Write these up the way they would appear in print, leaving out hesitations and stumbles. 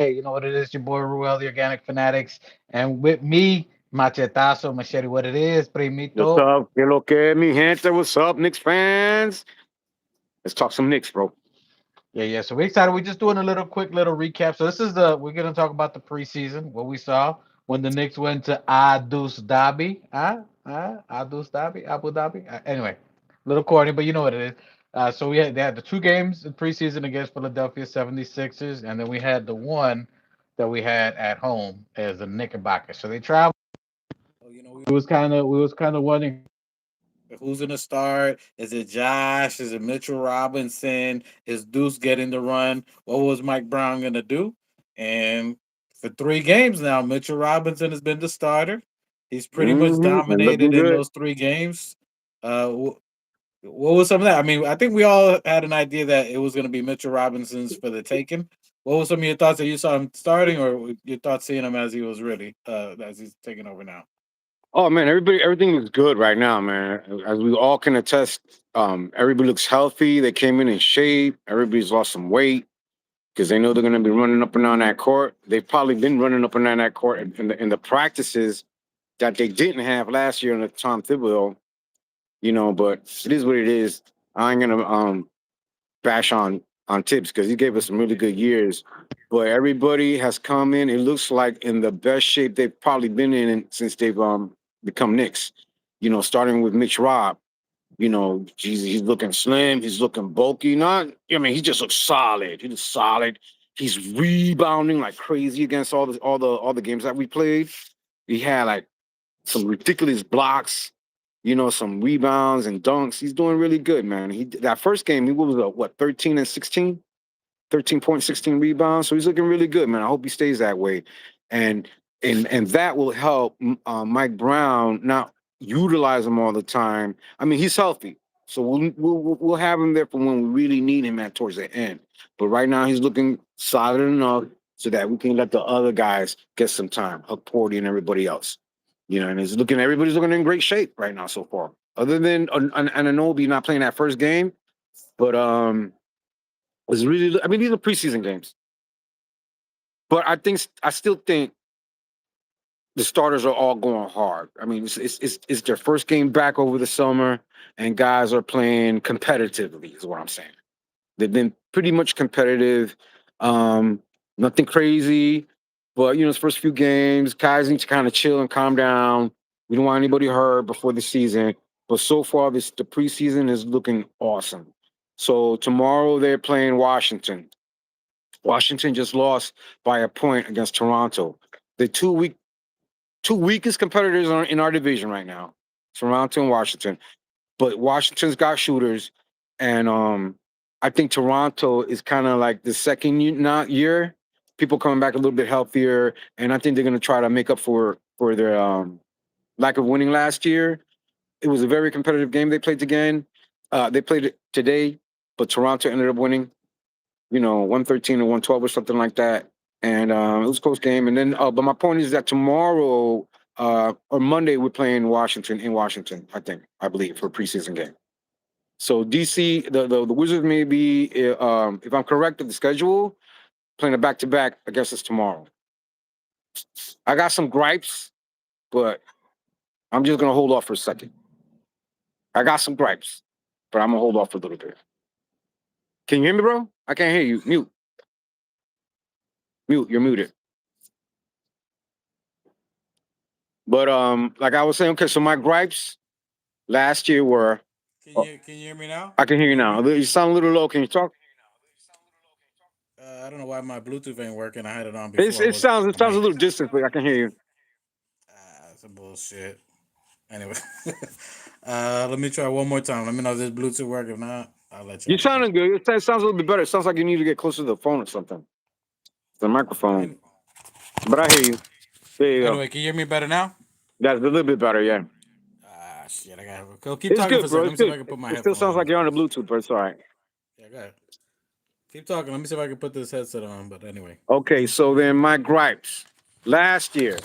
Hey, you know what it is? Your boy Ruel, the Organic Fanatics, and with me, Machetazo, Machete. What it is, What's primito? up? Que lo que, mi gente? What's up, Knicks fans? Let's talk some Knicks, bro. Yeah, yeah. So we're excited. We're just doing a quick little recap. So this is we're gonna talk about the preseason, what we saw when the Knicks went to Ahh Duece Dabi, Ahh Duece Dabi, Abu Dhabi. Anyway, little corny, but you know what it is. So they had the two games in preseason against Philadelphia 76ers, and then we had the one that we had at home as the Knickerbockers. So they traveled. So, we was kind of wondering who's gonna start. Is it Josh? Is it Mitchell Robinson? Is Deuce getting the run? What was Mike Brown gonna do? And for 3 games now, Mitchell Robinson has been the starter. He's pretty much And dominated looking in good. those 3 games. What was some of that? I mean, I think we all had an idea that it was going to be Mitchell Robinson's for the taking. What were some of your thoughts that you saw him starting, or your thoughts seeing him as he was really as he's taking over now? Oh man, everything looks good right now, man. As we all can attest, everybody looks healthy. They came in shape. Everybody's lost some weight because they know they're going to be running up and down that court. They've probably been running up and down that court in the practices that they didn't have last year under Tom Thibodeau. But it is what it is. I ain't gonna bash on Tips because he gave us some really good years. But everybody has come in. It looks like in the best shape they've probably been in since they've become Knicks. Starting with Mitch Rob. He's looking slim. He's looking bulky. He just looks solid. He looks solid. He's rebounding like crazy against all the games that we played. He had like some ridiculous blocks, some rebounds and dunks. He's doing really good, man. That first game, he was 13 and 16, 13.16 rebounds. So he's looking really good, man. I hope he stays that way. And and that will help Mike Brown not utilize him all the time. I mean, he's healthy. So we'll have him there for when we really need him at towards the end. But right now he's looking solid enough so that we can let the other guys get some time, Huck Porty and everybody else. And everybody's looking in great shape right now so far. Other than Ananobi not playing that first game, but it's really. I mean, these are preseason games, but I still think the starters are all going hard. I mean, it's their first game back over the summer, and guys are playing competitively. Is what I'm saying. They've been pretty much competitive. Nothing crazy, but it's first few games. Guys need to kind of chill and calm down. We don't want anybody hurt before the season. But so far, the preseason is looking awesome. So tomorrow they're playing Washington. Washington just lost by a point against Toronto. The two weakest competitors are in our division right now, Toronto and Washington. But Washington's got shooters, and I think Toronto is kind of like the second not year. People coming back a little bit healthier, and I think they're going to try to make up for their lack of winning last year. It was a very competitive game they played again. They played it today, but Toronto ended up winning. 113 to 112 or something like that. And it was a close game. And then, but my point is that tomorrow or Monday we're playing Washington in Washington. I believe for a preseason game. So DC, the Wizards may be, if I'm correct with the schedule, playing a back to back. I guess it's tomorrow. I got some gripes, but I'm just gonna hold off for a second. I got some gripes, but I'm gonna hold off for a little bit. Can you hear me, bro? I can't hear you. Mute, mute. You're muted. But like I was saying, okay. So my gripes last year were. Oh, Can you hear me now? I can Can hear you you hear now. me? You sound a little low. Can you talk? I don't know why my Bluetooth ain't working. I had it on It's, before. I it was sounds it I sounds a might. little distant, but I can hear you. Some bullshit. Anyway, let me try one more time. Let me know if this Bluetooth work. If not, I'll let You y'all know. sounding good. It sounds a little bit better. It sounds like you need to get closer to the phone or something. The microphone. Any- But I hear you. There you go. Anyway, can you hear me better now? That's a little bit better, yeah. Ah, shit. I got to keep It's talking for good, a bro. second. Let It's me see if good. I can put my It still headphones sounds on. like you're on the Bluetooth, but it's all right. Yeah, go ahead. Keep talking. Let me see if I can put this headset on. But anyway, Okay, so then my gripes. Last year,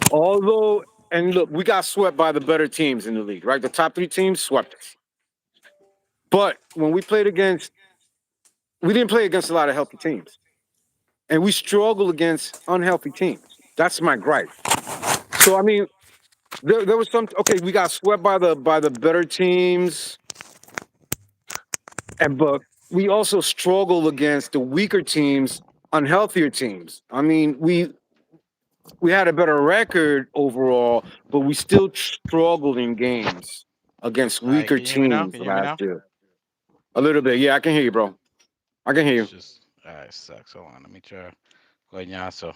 although and look, we got swept by the better teams in the league, right? The top three teams swept us. But when we didn't play against a lot of healthy teams. and we struggle against unhealthy teams. That's my gripe. So I mean, there was some okay. We got swept by the better teams, and but we also struggle against the weaker teams, unhealthier teams. I mean, we had a better record overall, but we still struggled in games against All right, weaker can you hear me now? teams Can you hear me last now? year. A little bit, yeah. I can hear you, bro. I can hear It's you. just all right. Sucks. Hold on. Let me try. So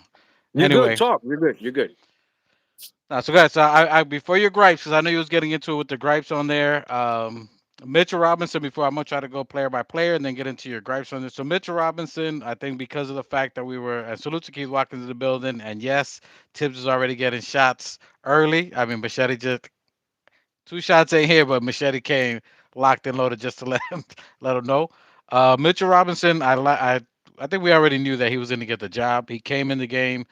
You're good. anyway, Talk. You're good. You're good. so guys, so I before your gripes, because I know you was getting into it with the gripes on there. Mitchell Robinson. Before I'm gonna try to go player by player and then get into your gripes on this. So Mitchell Robinson, I think because of the fact that we were and salute to Keith Watkins in the building, and yes, Tibbs is already getting shots early. I mean, Machete just two shots ain't here, but Machete came locked and loaded just to let him let him know. Mitchell Robinson, I think we already knew that he was going to get the job. He came in the game.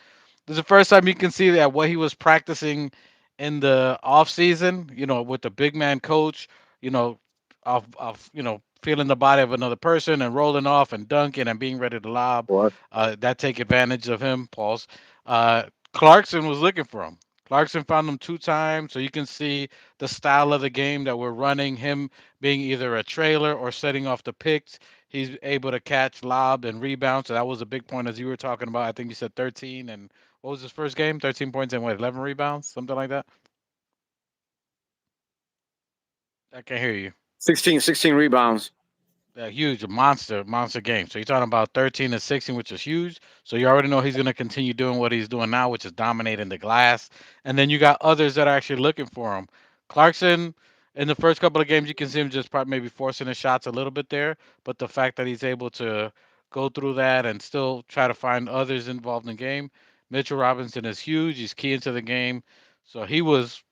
This is the first time you can see that what he was practicing in the off season, with the big man coach, you know, of feeling the body of another person and rolling off and dunking and being ready to lob. What? That take advantage of him. Pause. Uh, Clarkson was looking for him. Clarkson found him 2 times, so you can see the style of the game that we're running. Him being either a trailer or setting off the picks. He's able to catch, lob, and rebound. So that was a big point as you were talking about. I think you said 13 and what was his first game? 13 points and what, 11 rebounds? Something like that? I can't hear you. 16 rebounds. Huge, monster game. So you're talking about 13 and 16, which is huge. So you already know he's going to continue doing what he's doing now, which is dominating the glass. And then you got others that are actually looking for him. Clarkson, in the first couple of games, you can see him just probably maybe forcing his shots a little bit there. But the fact that he's able to go through that and still try to find others involved in the game, Mitchell Robinson is huge. He's key into the game. So he was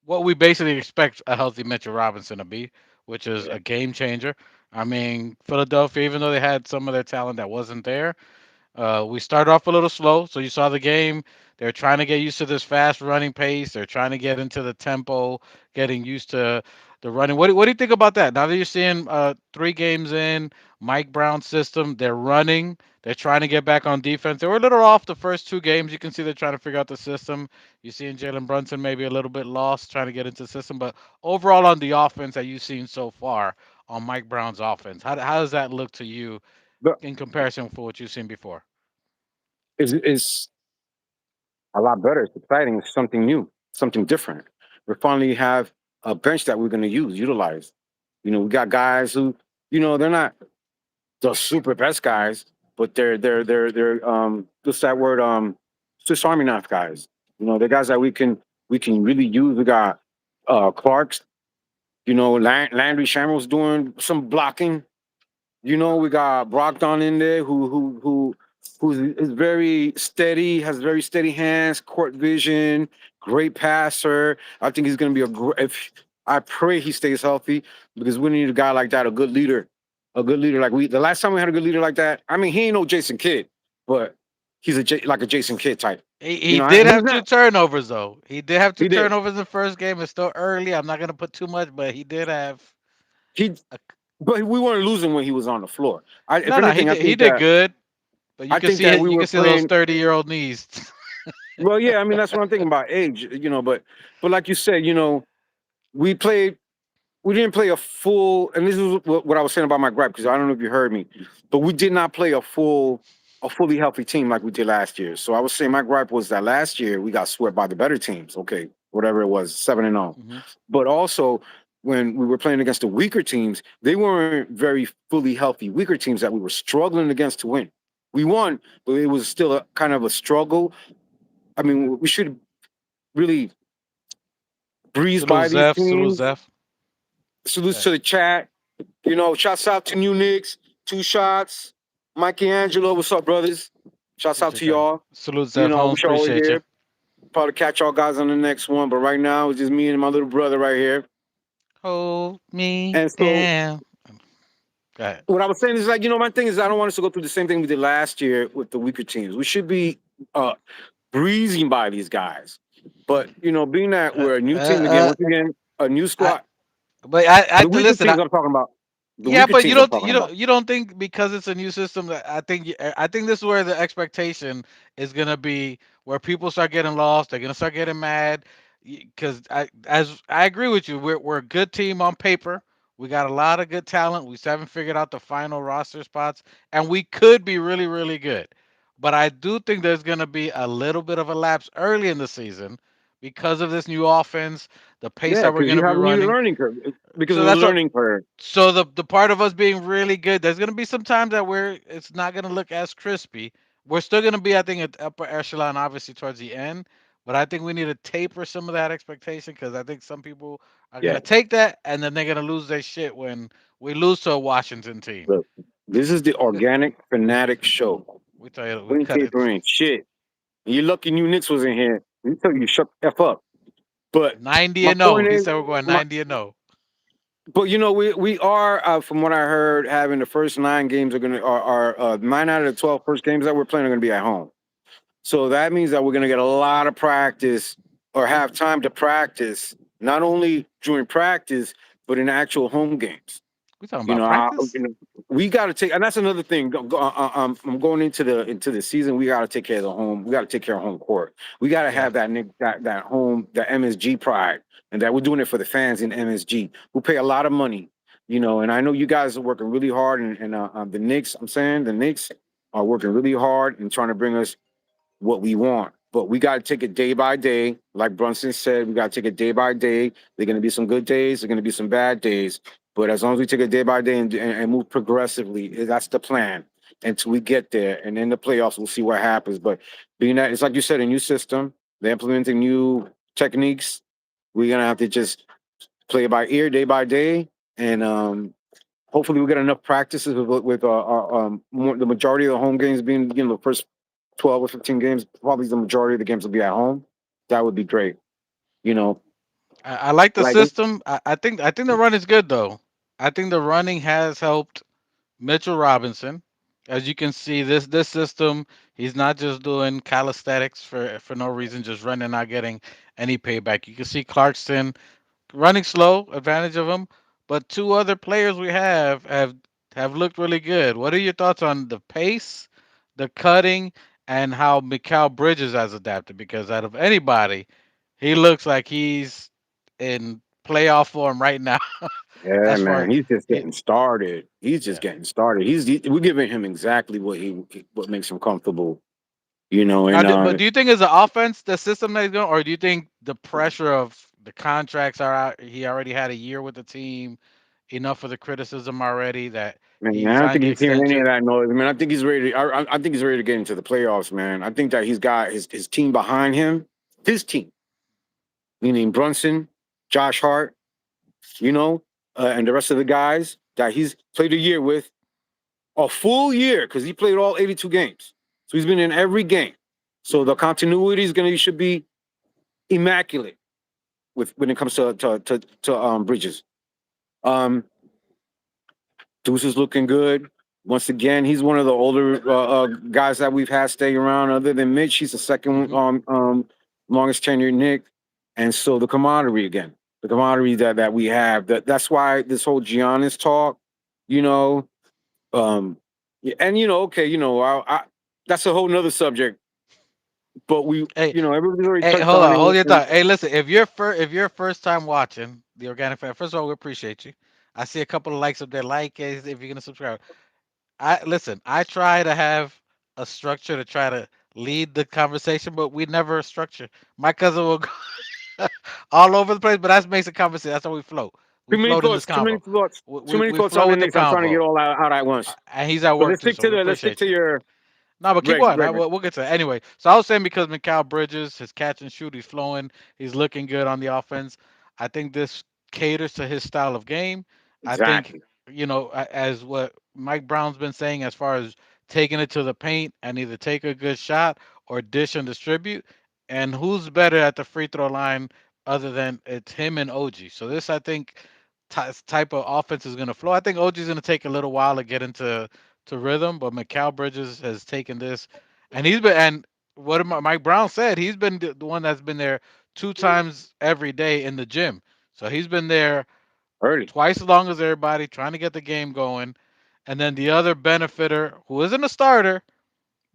what we basically expect a healthy Mitchell Robinson to be, which is Yeah. a game changer. I mean, Philadelphia, even though they had some of their talent that wasn't there, we started off a little slow, so you saw the game. They're trying to get used to this fast running pace. They're trying to get into the tempo, getting used to the running. What do you think about that? Now that you're seeing 3 games in, Mike Brown's system, they're running. They're trying to get back on defense. They were a little off the first 2 games. You can see they're trying to figure out the system. You're seeing Jalen Brunson maybe a little bit lost trying to get into the system, but overall on the offense that you've seen so far on Mike Brown's offense, how does that look to you But in comparison for what you've seen before? it's a lot better. It's exciting. It's something new, something different. We finally have a bench that we're going to utilize. We got guys who, they're not the super best guys, but they're what's that word? Swiss Army knife guys. They're guys that we can really use. We got Clark's. Landry Shamro's doing some blocking. We got Brogdon in there who's is very steady, has very steady hands, court vision, great passer. I think he's going to be a great. If I pray he stays healthy because we need a guy like that, a good leader like we. The last time we had a good leader like that, I mean, he ain't no Jason Kidd, but he's like a Jason Kidd type. He did But he's have two not. turnovers though. He did have two He did. turnovers in the first game. It's still early. I'm not gonna put too much, but he did have. He, A, but we weren't losing when he was on the floor. If no, he anything, did. He did good, but I think that we you were can see those playing. 30-year-old knees. Well, yeah, I mean that's what I'm thinking about age, but like you said, we played we didn't play a full, and this is what I was saying about my gripe because I don't know if you heard me, but we did not play a fully healthy team like we did last year. So I was saying my gripe was that last year we got swept by the better teams. Okay, whatever it was, 7-0. Hmm. But also when we were playing against the weaker teams, they weren't very fully healthy. Weaker teams that we were struggling against to win. We won, but it was still a kind of a struggle. I mean, we should really breeze by these Salute teams. Zeph. Salutes Right. to the chat. Shouts out to New Knicks. 2 shots. Mikey Angelo, what's up, brothers? Shouts out Appreciate to that. y'all. Salute Zeph We Holmes. y'all always Appreciate you. here. Probably catch y'all guys on the next one. But right now, it's just me and my little brother right here. Hold me And so down. Go ahead. what I was saying is like, my thing is I don't want us to go through the same thing we did last year with the weaker teams. We should be uh breezing by these guys. But being that Uh, we're a uh, new team again, uh, once again, a new I, squad. but The weaker listen. teams I'm talking about. the Yeah, weaker but you teams I'm don't talking you about. don't you don't think because it's a new system that I think this is where the expectation is gonna be where people start getting lost. They're gonna start getting mad because I agree with you. We're a good team on paper. We got a lot of good talent. We still haven't figured out the final roster spots, and we could be really really good. But I do think there's gonna be a little bit of a lapse early in the season because of this new offense, the pace Yeah, that we're because gonna you be have a new running. learning curve. Because So of the that's what learning curve. so the part of us being really good, there's gonna be some times that it's not gonna look as crispy. We're still gonna be, I think, at upper echelon, obviously towards the end. But I think we need to taper some of that expectation because I think some people are Yeah. gonna take that and then they're gonna lose their shit when we lose to a Washington team. Look, this is the organic fanatic show. We tell you, we We ain't cut it tapering shit. You lucky New Knicks was in here. We tell you shut the f up. But 90 my and 0. point He is, said we're going my 90 and 0. but we are from what I heard having the first 9 games are gonna are 9 out of the 12 first games that we're playing are gonna be at home. So that means that we're gonna get a lot of practice or have time to practice, not only during practice, but in actual home games. We talking about practice? We got to take, and that's another thing. I'm going into the season. We got to take care of the home. We got to take care of home court. We got to Yeah. have that home, that MSG pride, and that we're doing it for the fans in MSG who pay a lot of money. And I know you guys are working really hard, and the Knicks. I'm saying the Knicks are working really hard and trying to bring us what we want. But we got to take it day by day. Like Brunson said, we got to take it day by day. There are going to be some good days. There are going to be some bad days. But as long as we take it day by day and move progressively, that's the plan until we get there. And in the playoffs, we'll see what happens. But being that it's like you said, a new system, they're implementing new techniques. We're going to have to just play it by ear day by day. And hopefully we get enough practices with the majority of the home games being the first 12 or 15 games. Probably the majority of the games will be at home. That would be great. You know, I like the like system. I think the run is good though. I think the running has helped Mitchell Robinson. As you can see, this system, he's not just doing calisthenics for no reason, just running, not getting any payback. You can see Clarkson running slow, advantage of him, but two other players we have looked really good. What are your thoughts on the pace, the cutting, and how Mikal Bridges has adapted? Because out of anybody, he looks like he's in playoff form right now. yeah, As far as man, he's just he, getting started. He's just yeah. getting started. We're giving him exactly what makes him comfortable. Now, And but do you think it's the offense, the system that he's going, or do you think the pressure of the contracts are out? He already had a year with the team, enough of the criticism already that man, he I don't signed think the he's hearing any of extension. that noise. I mean, I think he's ready. I think he's ready to get into the playoffs, man. I think that he's got his team behind him. His team, meaning Brunson, Josh Hart, you know, and the rest of the guys that he's played a year with, a full year because he played all 82 games. So he's been in every game. So the continuity is gonna should be immaculate with when it comes to Bridges. Um, Deuce is looking good. Once again, he's one of the older guys that we've had stay around. Other than Mitch, he's the second Hmm. longest tenured Nick, and so the camaraderie that we have. That's why this whole Giannis talk, you know, um, yeah, and okay, that's a whole nother subject. But Hey, everybody's already hey, touched hold on on, hold it. your And thought. Hey, listen, if you're first time watching the Organic Fan, first of all, we appreciate you. I see a couple of likes up there. Like it if you're gonna subscribe. I listen. I try to have a structure to try to lead the conversation, but we never structure. My cousin will go all over the place, but that makes a conversation. That's how we float. We too many float in this thoughts, too many convo. thoughts, We too we, many we thoughts on flow the with the Knicks. I'm trying to get convo, all out at once. and he's at But work too, so we let's stick appreciate to you. your No, but keep going. Greg. We'll get to that. Anyway, so I was saying because Mikal Bridges, his catch and shoot, he's flowing. He's looking good on the offense. I think this caters to his style of game. I think, Exactly. as what Mike Brown's been saying, as far as taking it to the paint and either take a good shot or dish and distribute. And who's better at the free throw line other than it's him and OG? So this, I think, type of offense is going to flow. I think OG is going to take a little while to get into rhythm, but Mikal Bridges has taken this, and he's been and what Mike Brown said, he's been the one that's been there two times every day in the gym. So he's been there early. twice as long as everybody, trying to get the game going. And then the other benefitter, who isn't a starter,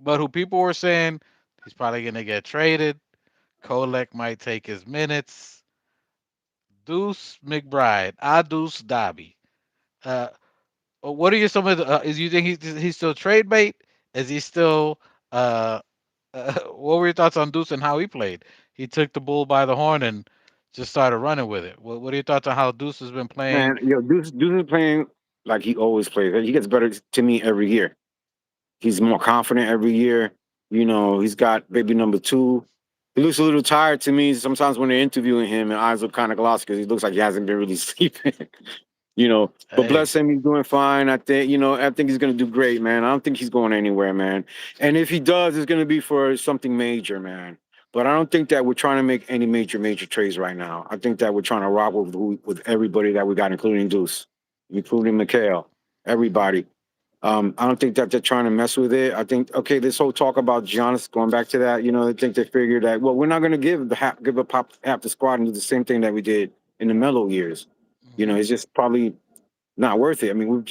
but who people were saying he's probably going to get traded. Kolek might take his minutes. Deuce McBride, Adus Dabi. Uh, what are your some of the? Is you think he's still trade bait? Is he still? What were your thoughts on Deuce and how he played? He took the bull by the horn and just started running with it. What are your thoughts on how Deuce has been playing? Man, Deuce is playing like he always plays. He gets better to me every year. He's more confident every year. He's got baby number two. He looks a little tired to me sometimes when they're interviewing him, and eyes look kind of glossy because he looks like he hasn't been really sleeping. But Hey, bless him, he's doing fine. I think he's gonna do great, man. I don't think he's going anywhere, man. And if he does, it's gonna be for something major, man. But I don't think that we're trying to make any major trades right now. I think that we're trying to rock with everybody that we got, including Deuce, including Mikhail, everybody. I don't think that they're trying to mess with it. I think okay, this whole talk about Giannis going back to that, I think they figured that we're not going to give up half the squad and do the same thing that we did in the Melo years. hmm It's just probably not worth it. I mean,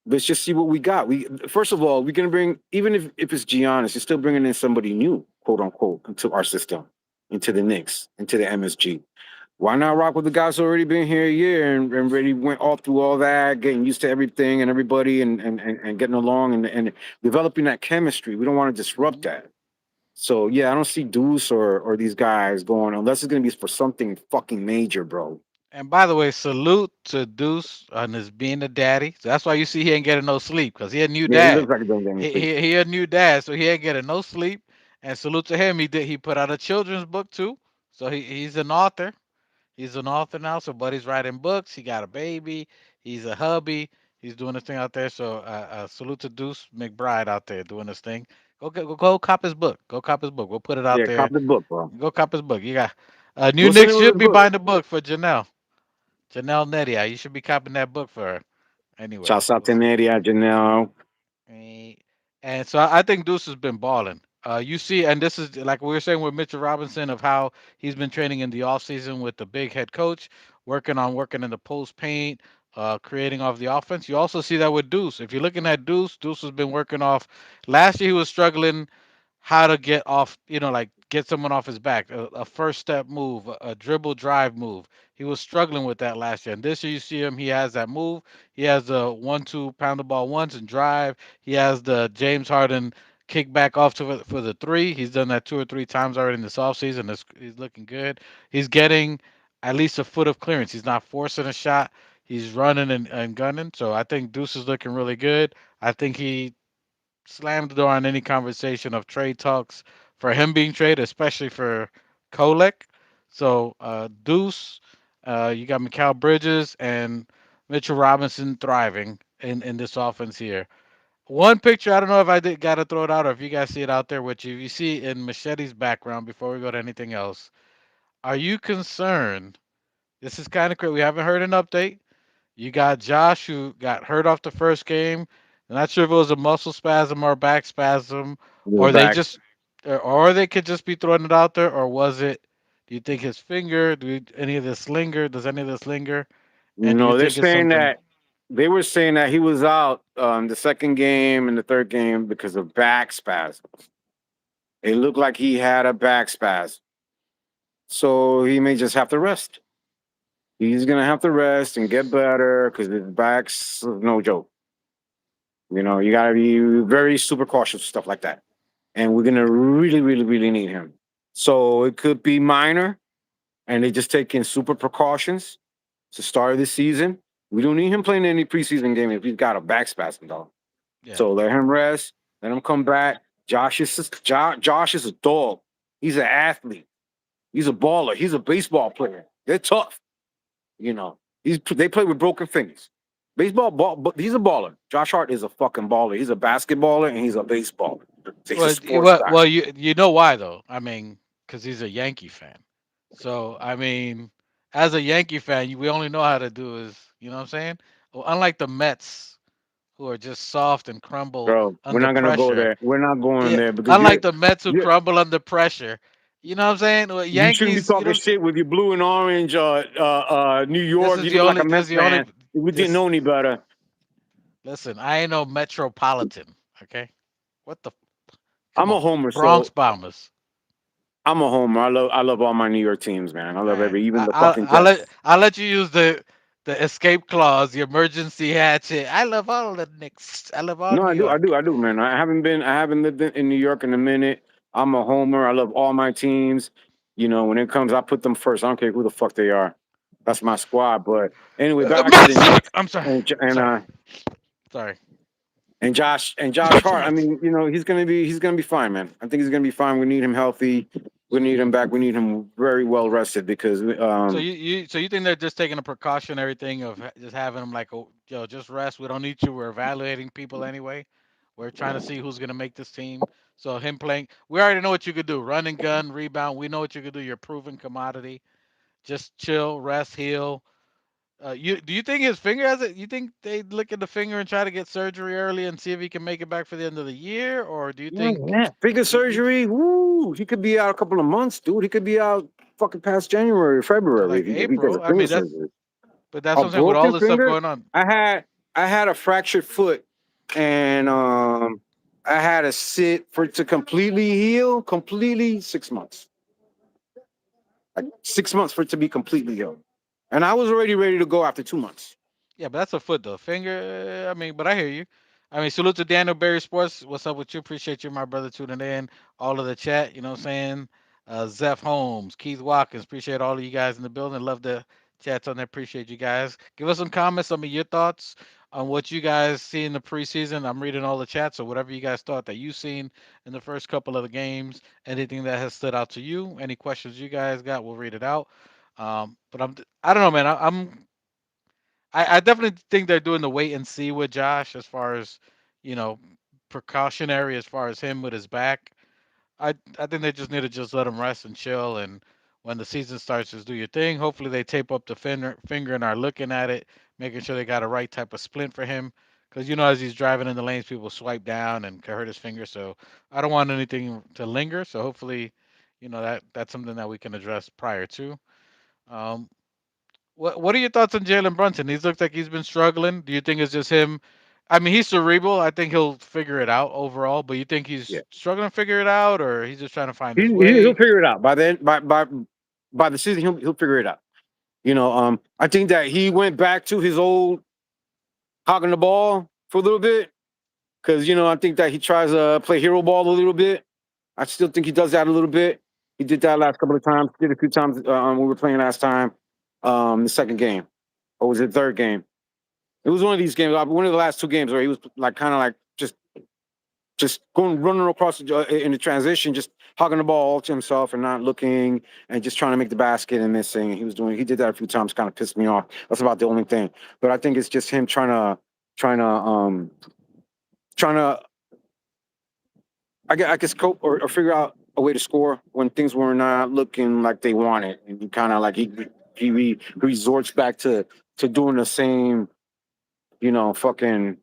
let's just see what we got. We first of all, we're going to bring even if it's Giannis, you're still bringing in somebody new, quote unquote, into our system, into the Knicks, into the MSG. Why not rock with the guys who already been here a year and already went all through all that, getting used to everything and everybody and getting along and developing that chemistry. We don't want to disrupt hmm that. So yeah, I don't see Deuce or these guys going unless it's gonna be for something fucking major, bro. And by the way, salute to Deuce on his being a daddy. So that's why you see he ain't getting no sleep because he a new Yeah, he dad. looks like he don't get any He, sleep. he he a new dad, so he ain't getting no sleep. And salute to him. He put out a children's book too. So he's an author. He's an author now. So buddy's writing books. He got a baby. He's a hubby. He's doing his thing out there. So salute to Deuce McBride out there doing his thing. Go cop his book. Go cop his book. We'll put it out Yeah, there. cop the book, bro. Go cop his book. You got new What's the Knicks name of should his be book? buying the book for Janelle. Janelle Nedia. You should be copying that book for her. Anyway, Shouts out to Nadia, Janelle. eh, and so I think Deuce has been balling. You see, and this is like we were saying with Mitchell Robinson of how he's been training in the offseason with the big head coach, working in the post paint, creating off the offense. You also see that with Deuce. If you're looking at Deuce, Deuce has been working off. Last year he was struggling how to get off, like get someone off his back, a first step move, a dribble drive move. He was struggling with that last year. And this year you see him, he has that move. He has the 1-2 pound the ball once and drive. He has the James Harden kick back off to for the three. He's done that two or three times already in this offseason. He's looking good. He's getting at least a foot of clearance. He's not forcing a shot. He's running and gunning. So I think Deuce is looking really good. I think he slammed the door on any conversation of trade talks for him being traded, especially for Kolek. So Deuce, you got Mikal Bridges and Mitchell Robinson thriving in this offense here. One picture, I don't know if I did got to throw it out or if you guys see it out there, which you see in Machete's background before we go to anything else. Are you concerned? This is kind of crazy. We haven't heard an update. You got Josh who got hurt off the first game. I'm not sure if it was a muscle spasm or back spasm, We're or they back. just, or they could just be throwing it out there, or was it? Do you think his finger? Any of this linger? Does any of this linger? And do you No, they're think it's saying something? that they were saying that he was out the second game and the third game because of back spasms. It looked like he had a back spasm. So he may just have to rest. He's gonna have to rest and get better because his back's no joke. You gotta be very super cautious with stuff like that. And we're gonna really, really, really need him. So it could be minor, and they just taking super precautions to start of the season. We don't need him playing any preseason game if he's got a back spasm, though. Yeah. So let him rest. Let him come back. Josh is a dog. He's an athlete. He's a baller. He's a baseball player. They're tough. They play with broken fingers. Baseball ball, but he's a baller. Josh Hart is a fucking baller. He's a basketballer and he's a baseballer. He's a sports guy. You know why though? I mean, because he's a Yankee fan. So I mean, as a Yankee fan, we only know how to do is, you know what I'm saying? Well, unlike the Mets, who are just soft and crumble Bro, we're under not gonna go pressure. there. We're not going Yeah, there because unlike the Mets who you're crumble under pressure, You know what I'm saying? Well, You shouldn't be Yankees. You talking know, shit with your blue and orange New this York. is You the look like only. a This is Mets the only. fan. We didn't This know any better. listen. I ain't no metropolitan. Okay. What the? Come I'm a on, homer, Bronx so Bombers. I'm a homer. I love all my New York teams, man. I All love right. every even I, the I'll fucking I'll let Jets. I'll let you use the escape clause, the emergency hatchet. I love all the Knicks. I love all No, New I do, I York. do, I do, man. I haven't lived in New York in a minute. I'm a homer. I love all my teams. You know, when it comes, I put them first. I don't care who the fuck they are. That's my squad. But anyway, back to the Knicks I'm sorry. and I'm sorry. Sorry. Josh Too Hart. I much. mean, you know, he's gonna be fine, man. I think he's gonna be fine. We need him healthy. We need him back. We need him very well rested because So you think they're just taking a precautionary thing of just having them like, oh, yo, just rest. We don't need you. We're evaluating people anyway. We're trying to see who's gonna make this team. So him playing, we already know what you could do: run and gun, rebound. We know what you could do. You're a proven commodity. Just chill, rest, heal. You do you think his finger has it? You think they look at the finger and try to get surgery early and see if he can make it back for the end of the year, or do you think yeah, finger you surgery. Woo! He could be out a couple of months, dude. He could be out fucking past January, February like if he does a April? I finger mean, that's surgery. but that's A what I'm saying with all broken this stuff finger. going on. I had I had a fractured foot, and I had to sit for it to completely heal. Completely 6 months. Like 6 months for it to be completely healed, and I was already ready to go after 2 months. Yeah, but that's a foot though. Finger, I mean, but I hear you. I mean, salute to Daniel Berry Sports. What's up with you? Appreciate you, my brother, tuning in. All of the chat, you know what I'm saying? Zeph Holmes, Keith Watkins. Appreciate all of you guys in the building. Love the chats on there. Appreciate you guys. Give us some comments, some of your thoughts on what you guys see in the preseason. I'm reading all the chats, so whatever you guys thought that you've seen in the first couple of the games, anything that has stood out to you, any questions you guys got, we'll read it out. But I don't know, man. I definitely think they're doing the wait and see with Josh as far as, you know, precautionary as far as him with his back. I think they just need to just let him rest and chill. And when the season starts, just do your thing. Hopefully they tape up the finger and are looking at it, making sure they got a right type of splint for him. Because you know, as he's driving in the lanes, people swipe down and can hurt his finger. So I don't want anything to linger. So hopefully, you know, that's something that we can address prior to. Um, what are your thoughts on Jalen Brunson? He looks like he's been struggling. Do you think it's just him? I mean, he's cerebral. I think he'll figure it out overall. But you think Yeah, he's struggling to figure it out, or he's just trying to find his he'll way? figure it out by then. By the season, he'll figure it out. You know, I think that he went back to his old hogging the ball for a little bit because I think that he tries to play hero ball a little bit. I still think he does that a little bit. He did that last couple of times. Did a few times when we were playing last time, the second game, or was it third game? It was one of these games, one of the last two games where he was like kind of like just going running across in the transition, just hogging the ball all to himself and not looking and just trying to make the basket and missing. He did that a few times, kind of pissed me off. That's about the only thing. But I think it's just him trying to trying to I guess cope or figure out a way to score when things were not looking like they wanted, and he kind of like he resorts back to doing the same, fucking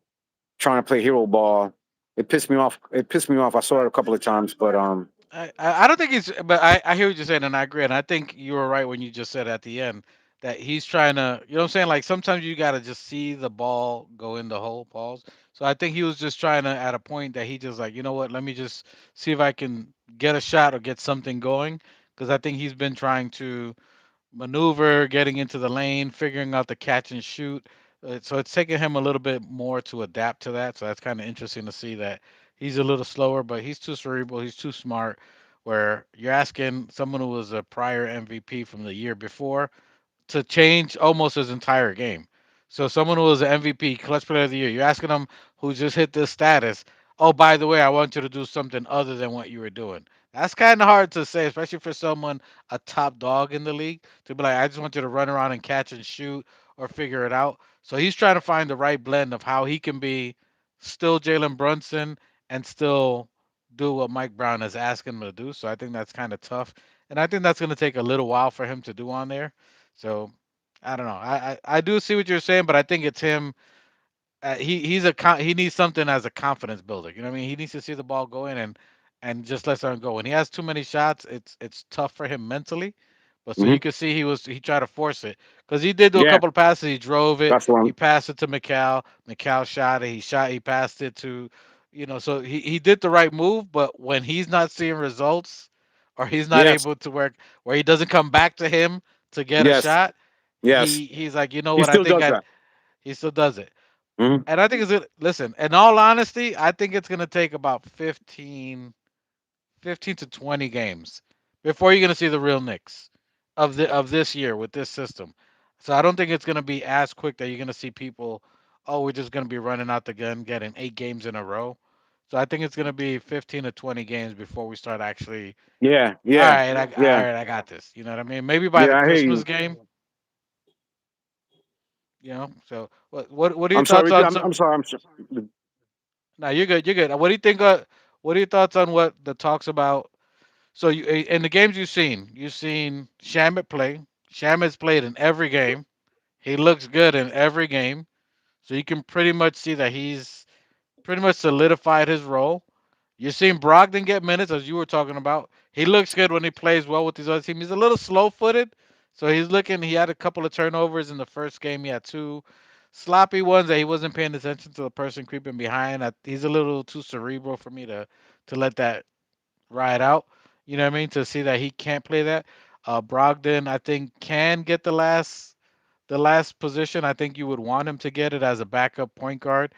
trying to play hero ball. It pissed me off. It pissed me off. I saw it a couple of times, but I don't think he's, but I hear what you're saying, and I agree. And I think you were right when you just said at the end that he's trying to, you know what I'm saying? Like sometimes you got to just see the ball go in the hole, balls. So I think he was just trying to, at a point that he just like, you know what, let me just see if I can get a shot or get something going. Because I think he's been trying to maneuver, getting into the lane, figuring out the catch and shoot. So it's taking him a little bit more to adapt to that. So that's kind of interesting to see that he's a little slower, but he's too cerebral. He's too smart. Where you're asking someone who was a prior MVP from the year before to change almost his entire game. So someone who was an MVP, clutch player of the year, you're asking them who just hit this status. Oh, by the way, I want you to do something other than what you were doing. That's kind of hard to say, especially for someone a top dog in the league to be like, I just want you to run around and catch and shoot or figure it out. So he's trying to find the right blend of how he can be still Jalen Brunson and still do what Mike Brown is asking him to do. So I think that's kind of tough, and I think that's going to take a little while for him to do on there. So I don't know. I do see what you're saying, but I think it's him. He needs something as a confidence builder. You know what I mean? He needs to see the ball go in, and and just lets them go. When he has too many shots, it's tough for him mentally. But so Hmm. you could see he tried to force it because he did do a Yeah, couple of passes. He drove it. that's one. He passed it to McCall. McCall shot it. He passed it to, So he did the right move. But when he's not seeing results, or he's not Yes, able to work, where he doesn't come back to him to get a yes, shot, yes. he's like, you know He what? I still think does that. he still does it. Hmm. And I think listen. In all honesty, I think it's gonna take about 15 to 20 games before you're going to see the real Knicks of this year with this system. So I don't think it's going to be as quick that you're going to see people, oh, we're just going to be running out the gun, getting 8 games in a row. So I think it's going to be 15 to 20 games before we start actually. Yeah, All yeah, right, yeah, I got this. You know what I mean? Maybe by the yeah. I hear Christmas you. game. So what are your I'm thoughts sorry. on? I'm sorry. I'm sorry. No, you're good. You're good. What do you think? What are your thoughts on what the talks about? So in the games you've seen Shamit play. Shamit's played in every game. He looks good in every game. So you can pretty much see that he's pretty much solidified his role. You're seeing Brogdon get minutes, as you were talking about. He looks good when he plays well with his other team. He's a little slow-footed, so he's looking. He had a couple of turnovers in the first game. He had two sloppy ones that he wasn't paying attention to the person creeping behind. He's a little too cerebral for me to let that ride out. You know what I mean? To see that he can't play that. Brogdon, I think, can get the last position. I think you would want him to get it as a backup point guard.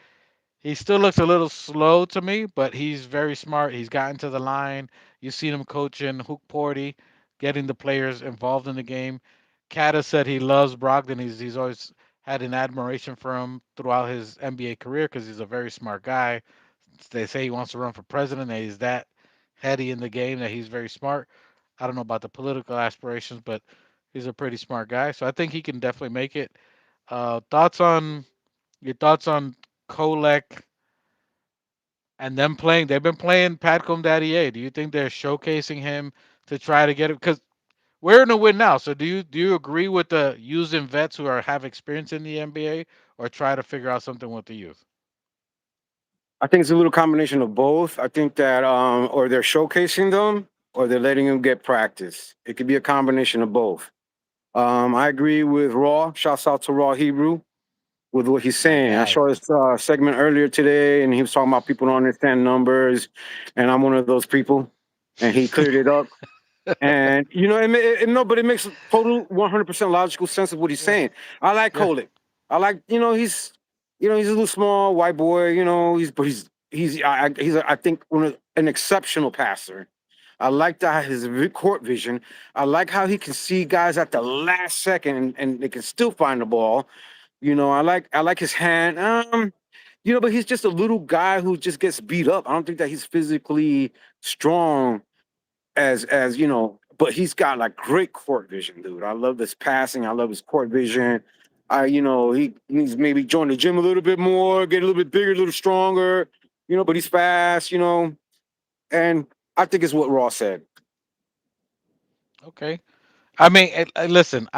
He still looks a little slow to me, but he's very smart. He's gotten to the line. You've seen him coaching Hook Porty, getting the players involved in the game. Kat has said he loves Brogdon. He's always had an admiration for him throughout his NBA career because he's a very smart guy. They say he wants to run for president. That he's that heady in the game. That he's very smart. I don't know about the political aspirations, but he's a pretty smart guy. So I think he can definitely make it. Thoughts on your thoughts on Kolek and them playing? They've been playing Patcom Daddy A. Do you think they're showcasing him to try to get it? Because we're in a win now. So do you agree with the using vets who have experience in the NBA, or try to figure out something with the youth? I think it's a little combination of both. I think that or they're showcasing them or they're letting them get practice. It could be a combination of both. I agree with Raw. Shouts out to Raw Hebrew with what he's My saying. I guy. saw this segment earlier today, and he was talking about people don't understand numbers, and I'm one of those people. And he cleared it up. And no, but it makes total 100% logical sense of what he's Yeah. saying. I like Yeah. Kolek. I like, he's a little small white boy. I think an exceptional passer. I like that his court vision. I like how he can see guys at the last second and they can still find the ball. I like his hand. But he's just a little guy who just gets beat up. I don't think that he's physically strong but he's got like great court vision, dude. I love this passing. I love his court vision. He needs maybe join the gym a little bit more, get a little bit bigger, a little stronger, but he's fast, and I think it's what Ross said. Okay. I mean, listen.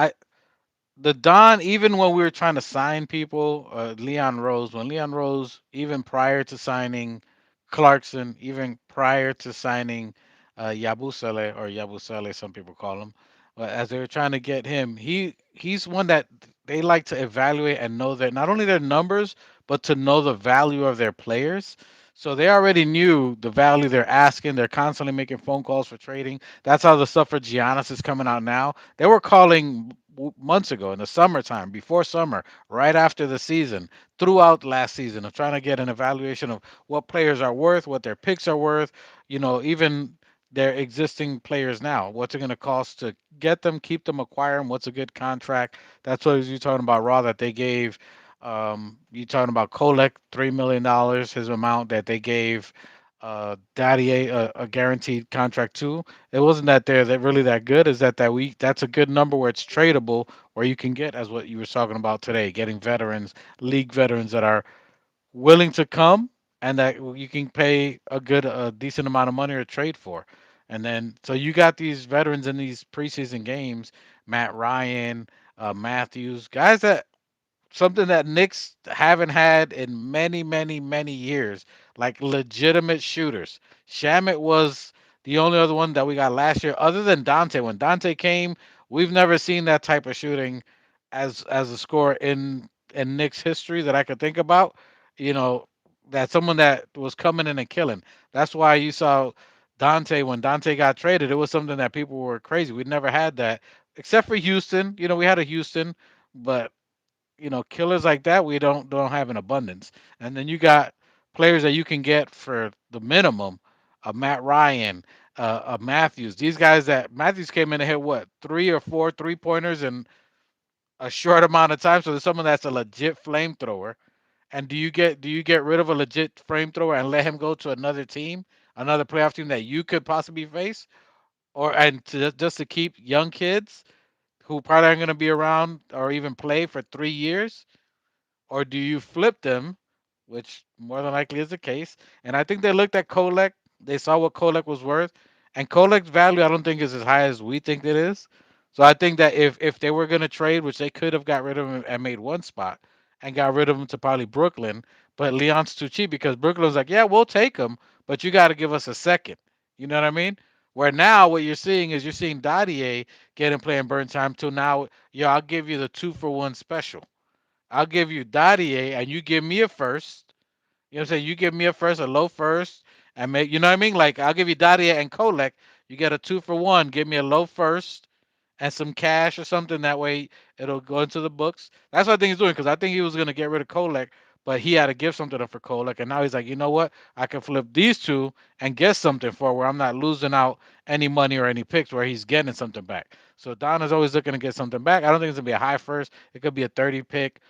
The Don, even when we were trying to sign people, Leon Rose, even prior to signing Clarkson, even prior to signing Yabusele, some people call him, but as they were trying to get him, he's one that they like to evaluate and know that not only their numbers, but to know the value of their players. So they already knew the value they're asking. They're constantly making phone calls for trading. That's how the stuff for Giannis is coming out now. They were calling months ago in the summertime, before summer, right after the season, throughout last season, of trying to get an evaluation of what players are worth, what their picks are worth, even their existing players now. What's it going to cost to get them, keep them, acquire them? What's a good contract? That's what you're talking about, Raw, that they gave. You talking about Kolek, $3 million, his amount that they gave Daddy a guaranteed contract too. It wasn't that they're really that good. Is that's a good number where it's tradable, where you can get, as what you were talking about today, getting veterans, league veterans that are willing to come, and that you can pay a decent amount of money or trade for. And then so you got these veterans in these preseason games, Matt Ryan, Matthews, guys that something that Knicks haven't had in many, many, many years, like legitimate shooters. Shamit was the only other one that we got last year, other than Dante. When Dante came, we've never seen that type of shooting as a scorer in Knicks history that I could think about. You know, that someone that was coming in and killing. That's why you saw Dante when Dante got traded. It was something that people were crazy. We never had that except for Houston. You know, we had a Houston, but killers like that we don't have in abundance. And then you got players that you can get for the minimum, a Matt Ryan, a Matthews. These guys that Matthews came in and hit what 3 or 4 3 pointers in a short amount of time. So there's someone that's a legit flamethrower. And do you get rid of a legit flamethrower and let him go to another team, another playoff team that you could possibly face, or and just to keep young kids who probably aren't going to be around or even play for 3 years? Or do you flip them, which more than likely is the case? And I think they looked at Kolek, they saw what Kolek was worth, and Kolek's value I don't think is as high as we think it is. So I think that if they were going to trade, which they could have got rid of him and made one spot and got rid of him to probably Brooklyn, but Leon's too cheap because Brooklyn was like, yeah, we'll take him, but you got to give us a second. You know what I mean? Where now what you're seeing is you're seeing Dadier getting playing burn time till now. Yeah, I'll give you the 2-for-1 special. I'll give you Dottier and you give me a first. You know what I'm saying? You give me a first, a low first, and make you know what I mean? Like I'll give you Dottier and Kolek. You get a 2-for-1. Give me a low first and some cash or something. That way it'll go into the books. That's what I think he's doing because I think he was gonna get rid of Kolek, but he had to give something up for Kolek, and now he's like, you know what? I can flip these two and get something for where I'm not losing out any money or any picks where he's getting something back. So Don is always looking to get something back. I don't think it's gonna be a high first. It could be a 30 pick,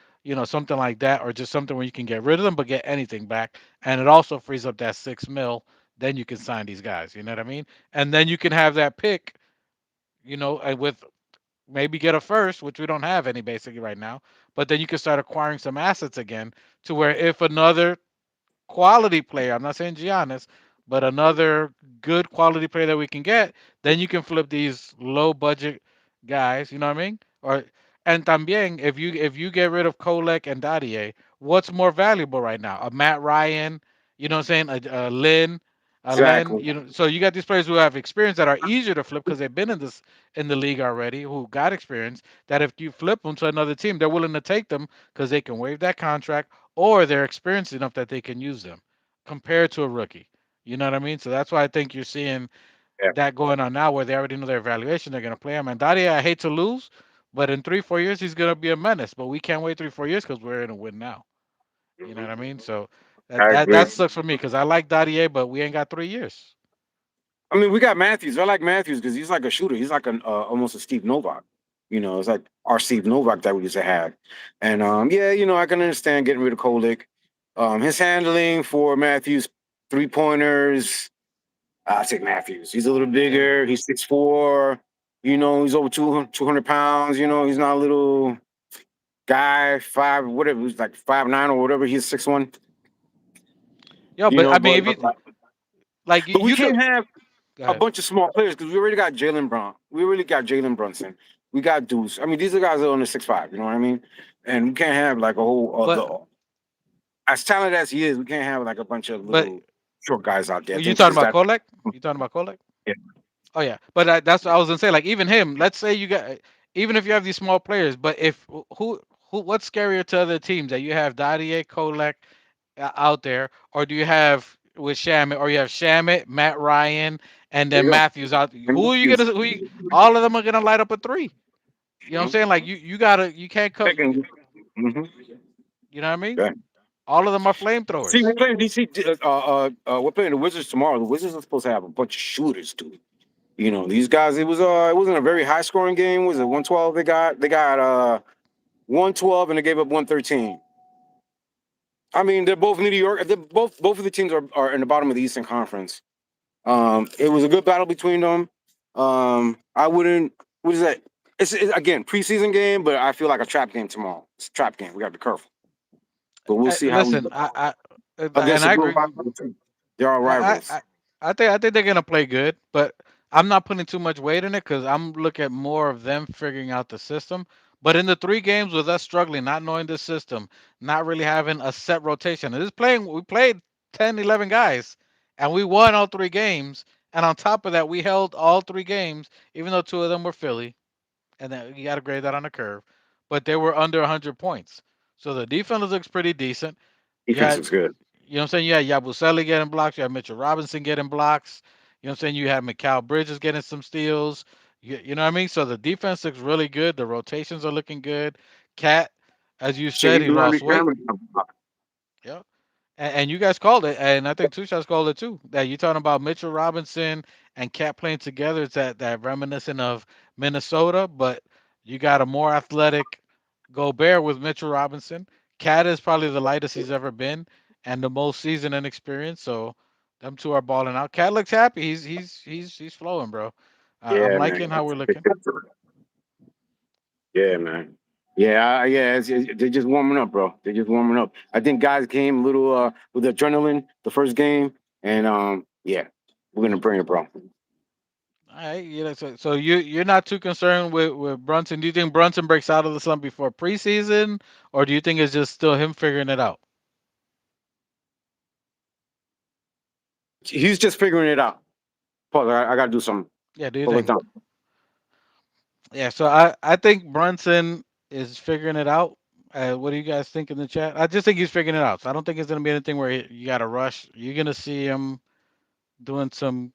something like that, or just something where you can get rid of them but get anything back. And it also frees up that 6 mil. Then you can sign these guys. You know what I mean? And then you can have that pick, and with maybe get a first, which we don't have any basically right now. But then you can start acquiring some assets again to where if another quality player, I'm not saying Giannis, but another good quality player that we can get, then you can flip these low budget guys, you know what I mean? Or and también if you get rid of Kolek and Dadier, what's more valuable right now? A Matt Ryan, you know what I'm saying? A Lynn, a Len, Exactly. so you got these players who have experience that are easier to flip because they've been in the league already, who got experience. That if you flip them to another team, they're willing to take them because they can waive that contract or they're experienced enough that they can use them compared to a rookie. You know what I mean? So that's why I think you're seeing Yeah. that going on now where they already know their evaluation. They're going to play him. And Dadia, I hate to lose, but in 3, 4 years, he's going to be a menace. But we can't wait 3, 4 years because we're in a win now. You know what I Mhm. mean? So that I that, agree. that sucks for me because I like Dadia, but we ain't got 3 years. I mean, we got Matthews. I like Matthews because he's like a shooter. He's like an almost a Steve Novak. It's like our Steve Novak that we used to have. And yeah, I can understand getting rid of Kolik. His handling for Matthews 3 pointers. I take Matthews. He's a little Yeah. bigger. He's 6'4". He's over 200 pounds. He's not a little guy, five, whatever. He's like 5'9" or whatever. He's 6'1". Yo, but I mean, But if you like but we you can't could have go a ahead. bunch of small players because we already got Jalen Brown. We already got Jalen Brunson. We got Deuce. I mean, these are guys that are on the 6'5". You know what I mean? And we can't have like a whole But as talented as he is, we can't have like a bunch of but little short guys out there. I you think talking because about that. Kolek? You talking about Kolek? Yeah. Oh yeah, but that's what I was gonna say. Like even him, let's say you got, even if you have these small players, but if what's scarier to other teams that you have Dadier, Kolek out there, or do you have with Shamit, or you have Shamit, Matt Ryan, and There then you go. Matthews out? And Who are you Matthews. gonna? All of them are gonna light up a three. You know what I'm Mhm. saying? Like you can't cut. Second. Mhm. You know what I mean? Yeah. All of them are See, we're flamethrowers. playing DC. We're playing the Wizards tomorrow. The Wizards are supposed to have a bunch of shooters, dude. These guys. It wasn't a very high scoring game. Was it 112? They got 112 and they gave up 113. I mean, they're both New York. Both of the teams are in the bottom of the Eastern Conference. It was a good battle between them. I wouldn't. What is that? It's again preseason game, but I feel like a trap game tomorrow. It's a trap game. We got to be careful, but we'll see how we Listen, and against a I good agree. rival too. They're our I, rivals. I, I think they're gonna play good, but I'm not putting too much weight in it because I'm looking at more of them figuring out the system. But in the 3 games with us struggling, not knowing the system, not really having a set rotation, and this playing, we played 10, 11 guys, and we won all 3 games. And on top of that, we held all 3 games, even though 2 of them were Philly, and then you got to grade that on a curve. But they were under 100 points. So the defense looks pretty decent. You Defense had, was good. you know what I'm saying? You had Yabusele getting blocks. You had Mitchell Robinson getting blocks. You know what I'm saying? You had Mikal Bridges getting some steals. You know what I mean? So the defense looks really good. The rotations are looking good. Cat, as you Shit, said, he's he learning lost weight. grammar. Yeah. And you guys called it, and I think Two Shots called it too. That you're talking about Mitchell Robinson and Cat playing together. It's that reminiscent of Minnesota, but you got a more athletic Gobert with Mitchell Robinson. Cat is probably the lightest he's ever been, and the most seasoned and experienced. So them two are balling out. Cat looks happy. He's flowing, bro. I'm Yeah, liking man. how we're looking. Yeah, man. Yeah, they're just warming up, bro. They're just warming up. I think guys came a little with adrenaline the first game, and yeah, we're gonna bring it, bro. All right, so you're not too concerned with Brunson. Do you think Brunson breaks out of the slump before preseason, or do you think it's just still him figuring it out? He's just figuring it out. Pause. I gotta do something. Yeah, do you Hold it think? down. Yeah, so I think Brunson is figuring it out. What do you guys think in the chat? I just think he's figuring it out. So I don't think it's gonna be anything where you got to rush. You're gonna see him doing some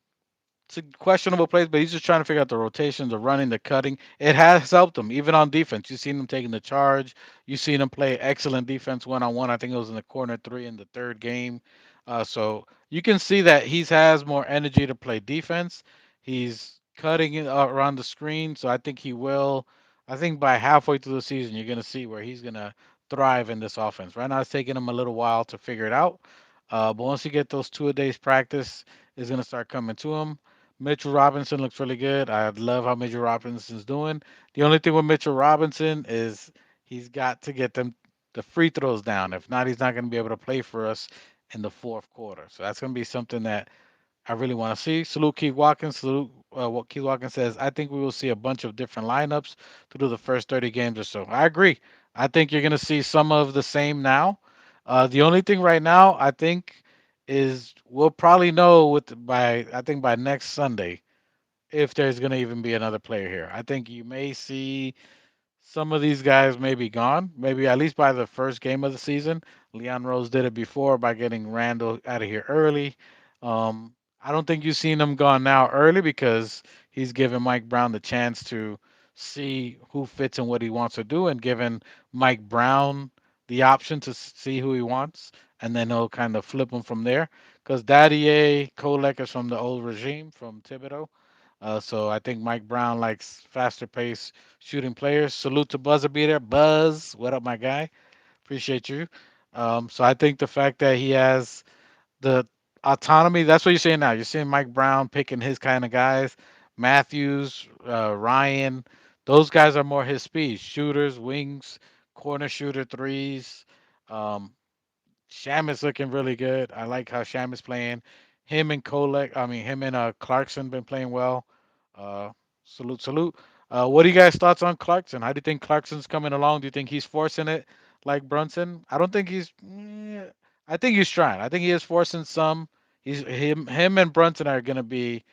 questionable plays, but he's just trying to figure out the rotation, the running, the cutting. It has helped him, even on defense. You've seen him taking the charge. You've seen him play excellent defense 1-on-1. I think it was in the corner 3 in the third game. So you can see that he has more energy to play defense. He's cutting it around the screen, so I think he will. I think by halfway through the season, you're going to see where he's going to thrive in this offense. Right now, it's taking him a little while to figure it out. But once you get those 2 a days practice, is going to start coming to him. Mitchell Robinson looks really good. I love how Mitchell Robinson's doing. The only thing with Mitchell Robinson is he's got to get them the free throws down. If not, he's not going to be able to play for us in the fourth quarter. So that's going to be something that I really want to see. Salute Keith Watkins. Salute what Keith Watkins says. I think we will see a bunch of different lineups through the first 30 games or so. I agree. I think you're going to see some of the same now. The only thing right now, I think, is we'll probably know by I think by next Sunday if there's going to even be another player here. I think you may see some of these guys may be gone, maybe at least by the first game of the season. Leon Rose did it before by getting Randall out of here early. I don't think you've seen him gone now early because he's given Mike Brown the chance to see who fits and what he wants to do, and given Mike Brown the option to see who he wants, and then he'll kind of flip him from there. Because Daddy A. Kolek is from the old regime from Thibodeau. So I think Mike Brown likes faster pace shooting players. Salute to Buzzer Beater. Buzz, what up, my guy? Appreciate you. So I think the fact that he has the autonomy, that's what you're seeing now. You're seeing Mike Brown picking his kind of guys. Matthews, Ryan, those guys are more his speed. Shooters, wings, corner shooter, threes. Um, Sham is looking really good. I like how Sham is playing. Him and Kolek, I mean him and Clarkson been playing well. Uh, salute, salute. What are you guys' thoughts on Clarkson? How do you think Clarkson's coming along? Do you think he's forcing it like Brunson? I don't think he's. I think he's trying. I think he is forcing some. Him and Brunson are gonna be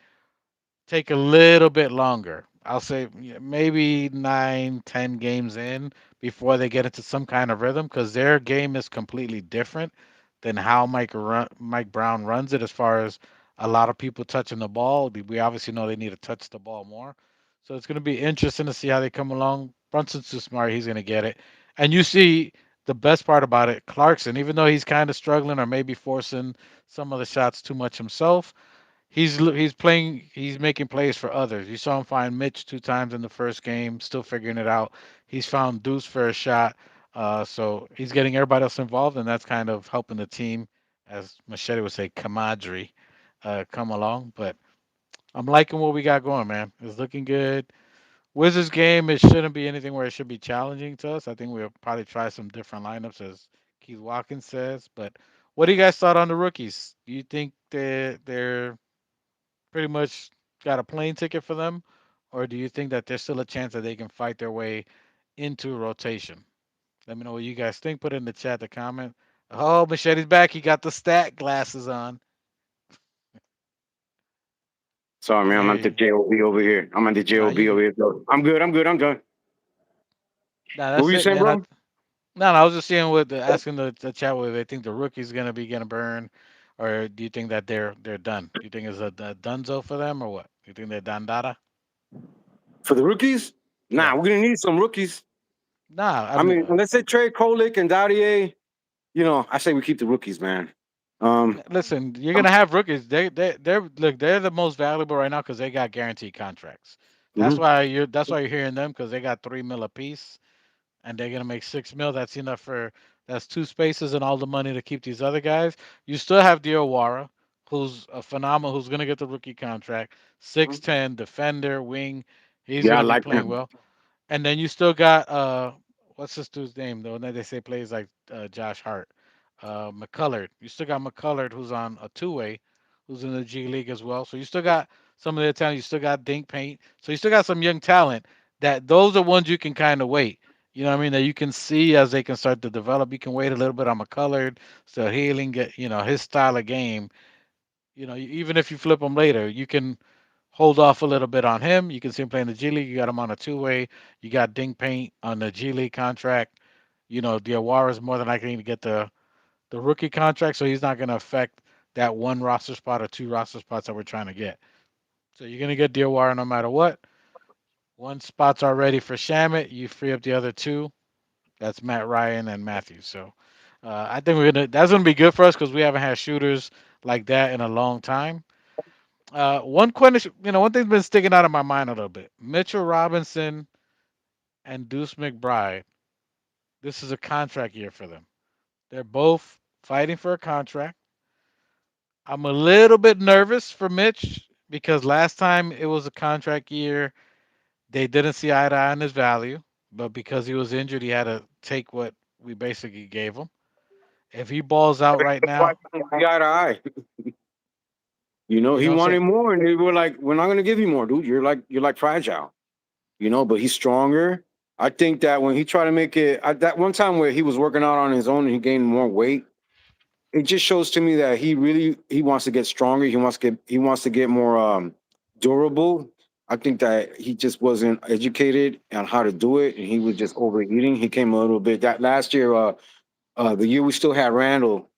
take a little bit longer. I'll say maybe 9, 10 games in before they get into some kind of rhythm because their game is completely different than how Mike Brown runs it. As far as a lot of people touching the ball, we obviously know they need to touch the ball more. So it's going to be interesting to see how they come along. Brunson's too smart; he's going to get it. And you see the best part about it, Clarkson, even though he's kind of struggling or maybe forcing some of the shots too much himself, he's playing. He's making plays for others. You saw him find Mitch 2 times in the first game, still figuring it out. He's found Deuce for a shot. So he's getting everybody else involved, and that's kind of helping the team, as Machete would say, camaraderie, come along. But I'm liking what we got going, man. It's looking good. Wizards game, it shouldn't be anything where it should be challenging to us. I think we'll probably try some different lineups, as Keith Watkins says. But what do you guys thought on the rookies? Do you think they're pretty much got a plane ticket for them, or do you think that there's still a chance that they can fight their way into rotation. Let me know what you guys think. Put it in the chat, the comment. Oh, Machete's back. He got the stat glasses on. Sorry, man. I'm There at the you. job over here. I'm at the Nah, job you good. over here. So I'm good. I'm good. I'm done. Nah, What were that's you it, saying, man. bro? No, I was just seeing what asking the chat whether they think the rookie's gonna be getting burned, or do you think that they're done? Do you think it's a dunzo for them or what? Do you think they're done? For the rookies? Yeah. Nah, we're gonna need some rookies. Nah, I I mean, mean, unless they trade Kolick and Dadier, I say we keep the rookies, man. Um, listen, you're I'm, gonna have rookies. They're look, they're the most valuable right now because they got guaranteed contracts. mhm. That's why you're hearing them because they got 3 mil apiece and they're gonna make 6 mil. That's enough for that's two spaces and all the money to keep these other guys. You still have Diawara, who's a phenomenal, who's gonna get the rookie contract. 6'10", defender, wing. He's Yeah, I gonna be like playing them. well. And then you still got what's this dude's name though? That they say plays like Josh Hart, McCullard. You still got McCullard who's on a two-way, who's in the G League as well. So you still got some of their talent. You still got Dink Paint. So you still got some young talent. That those are ones you can kind of wait. You know what I mean? That you can see as they can start to develop. You can wait a little bit on McCullard, still healing, get his style of game. Even if you flip him later, you can hold off a little bit on him. You can see him playing the G League. You got him on a two-way. You got Ding Paint on the G League contract. Diawara is more than likely to get the rookie contract, so he's not going to affect that one roster spot or two roster spots that we're trying to get. So you're going to get Diawara no matter what. One spot's already for Shamit. You free up the other two. That's Matt Ryan and Matthews. So I think that's gonna be good for us because we haven't had shooters like that in a long time. One question, one thing's been sticking out of my mind a little bit. Mitchell Robinson and Deuce McBride. This is a contract year for them. They're both fighting for a contract. I'm a little bit nervous for Mitch because last time it was a contract year, they didn't see eye to eye on his value, but because he was injured, he had to take what we basically gave him. If he balls out right That's why now, we don't see eye to eye. you He know what I'm wanted saying? more, and they were like, "We're not gonna give you more, dude. You're like fragile." But he's stronger. I think that when he tried to make it, that one time where he was working out on his own and he gained more weight, it just shows to me that he wants to get stronger. He wants to get more durable. I think that he just wasn't educated on how to do it, and he was just overeating. He came a little bit that last year. The year we still had Randall,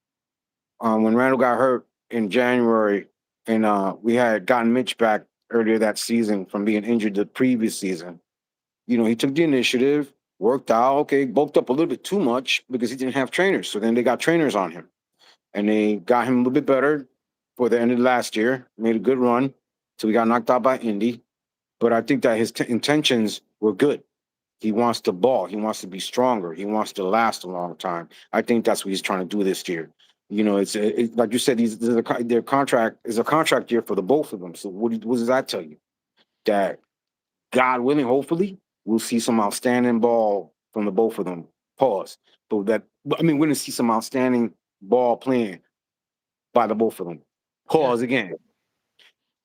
when Randall got hurt in January, and we had gotten Mitch back earlier that season from being injured the previous season. He took the initiative, worked out. Okay, bulked up a little bit too much because he didn't have trainers. So then they got trainers on him, and they got him a little bit better for the end of last year. Made a good run, so we got knocked out by Indy. But I think that his intentions were good. He wants to ball. He wants to be stronger. He wants to last a long time. I think that's what he's trying to do this year. It's like you said. Their contract is a contract year for the both of them. So what does that tell you? That God willing, hopefully, we'll see some outstanding ball from the both of them. Pause. We're going to see some outstanding ball playing by the both of them. Yeah. Pause again.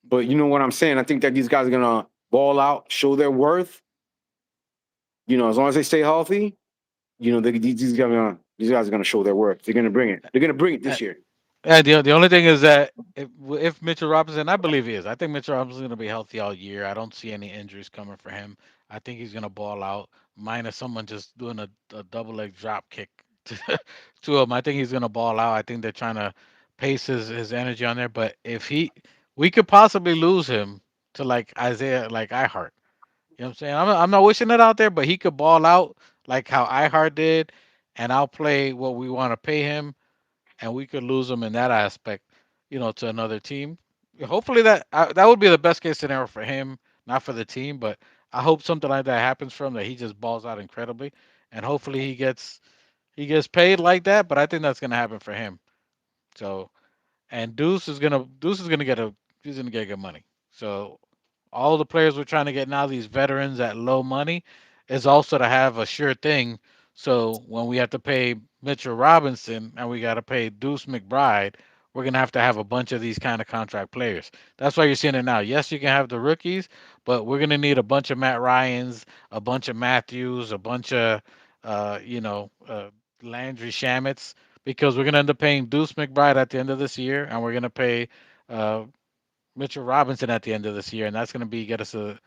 But you know what I'm saying? I think that these guys are going to ball out, show their worth. As long as they stay healthy, these guys are going to show their worth. They're going to bring it. They're going to bring it Uh, this year. Yeah, the only thing is that if Mitchell Robinson, I believe he is. I think Mitchell Robinson's going to be healthy all year. I don't see any injuries coming for him. I think he's going to ball out, minus someone just doing a double leg drop kick to him. I think he's going to ball out. I think they're trying to pace his energy on there. But we could possibly lose him to like Isaiah, like iHeart. You know what I'm saying? I'm not wishing it out there, but he could ball out like how iHeart did, and I'll play what we want to pay him and we could lose him in that aspect, to another team. Hopefully that would be the best case scenario for him, not for the team. But I hope something like that happens for him, that he just balls out incredibly, and hopefully he gets paid like that. But I think that's gonna happen for him. So and Deuce is gonna get he's gonna get good money. So all the players we're trying to get now, these veterans at low money, is also to have a sure thing. So when we have to pay Mitchell Robinson and we got to pay Deuce McBride, we're gonna have a bunch of these kind of contract players. That's why you're seeing it now. Yes, you can have the rookies, but we're gonna need a bunch of Matt Ryan's, a bunch of Matthews, a bunch of uh, you know, uh, Landry Shamits, because we're gonna end up paying Deuce McBride at the end of this year, and we're gonna pay uh, Mitchell Robinson at the end of this year, and that's going to be get us the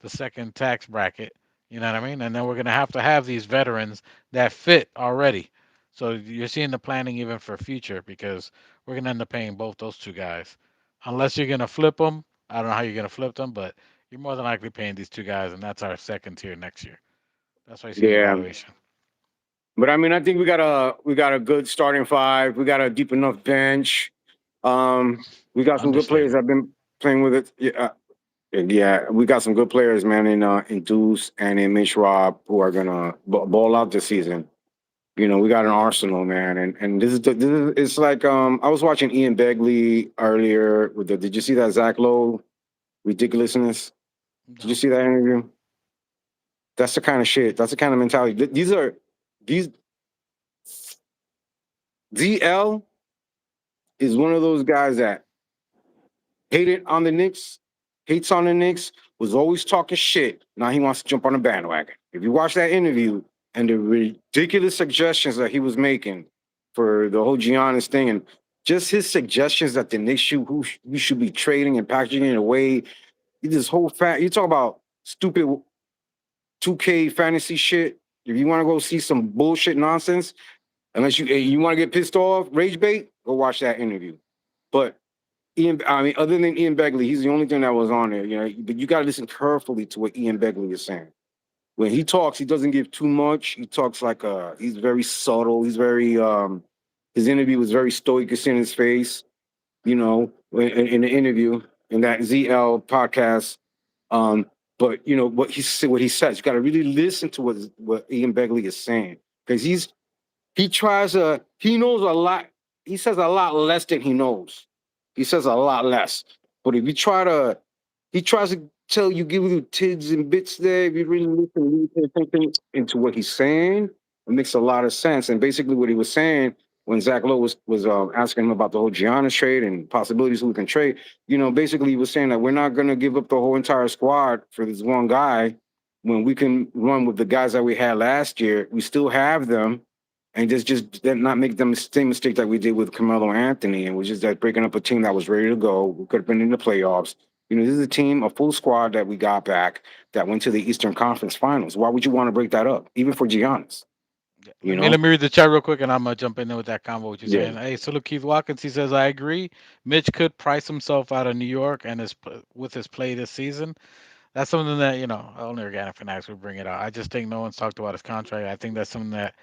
second tax bracket. You know what I mean? And then we're going to have these veterans that fit already. So you're seeing the planning even for future because we're going to end up paying both those two guys, unless you're going to flip them. I don't know how you're going to flip them, but you're more than likely paying these two guys, and that's our second tier next year. That's why you see the Yeah, valuation. but I mean, I think we got a good starting five. We got a deep enough bench. We got some good players. Understatement. I've been playing with it. Yeah, we got some good players, man, in Deuce and in Mitch Rob who are gonna ball out this season. You know, we got an arsenal, man, and this is it's like I was watching Ian Begley earlier with the. Did you see that Zach Lowe ridiculousness? Did you No, see that interview? That's the kind of shit. That's the kind of mentality. These ZL is one of those guys that hated on the Knicks, hates on the Knicks, was always talking shit. Now he wants to jump on the bandwagon. If you watch that interview and the ridiculous suggestions that he was making for the whole Giannis thing, and just his suggestions that the Knicks should who we should be trading and packaging it away. This whole fact you talk about stupid 2K fantasy shit. If you want to go see some bullshit nonsense, unless you want to get pissed off, rage bait, go watch that interview. But I mean, other than Ian Begley, he's the only thing that was on there. You know, but you got to listen carefully to what Ian Begley is saying. When he talks, he doesn't give too much. He talks like he's very subtle. He's very his interview was very stoic, you see in his face. You know, in the interview in that ZL podcast. Um, but you know what he says. You got to really listen to what Ian Begley is saying because he tries to, he knows a lot. He says a lot less than he knows. He says a lot less. But if you try to, he tries to tell you, give you tids and bits there. If you really pay attention into what he's saying, it makes a lot of sense. And basically, what he was saying when Zach Lowe was asking him about the whole Giannis trade and possibilities who we can trade, you know, basically he was saying that we're not going to give up the whole entire squad for this one guy when we can run with the guys that we had last year. We still have them and just not make the same mistake that we did with Carmelo Anthony, and was just that breaking up a team that was ready to go. We could have been in the playoffs. You know, this is a team, a full squad that we got back that went to the Eastern Conference Finals. Why would you want to break that up, even for Giannis? Yeah. You Let know? me read the chat real quick, and I'm gonna jump in there with that combo. What you're Yeah. saying? Hey, so look, Keith Watkins. He says I agree. Mitch could price himself out of New York and with his play this season. That's something that only organic fanatics would bring it out. I just think no one's talked about his contract. I think that's something that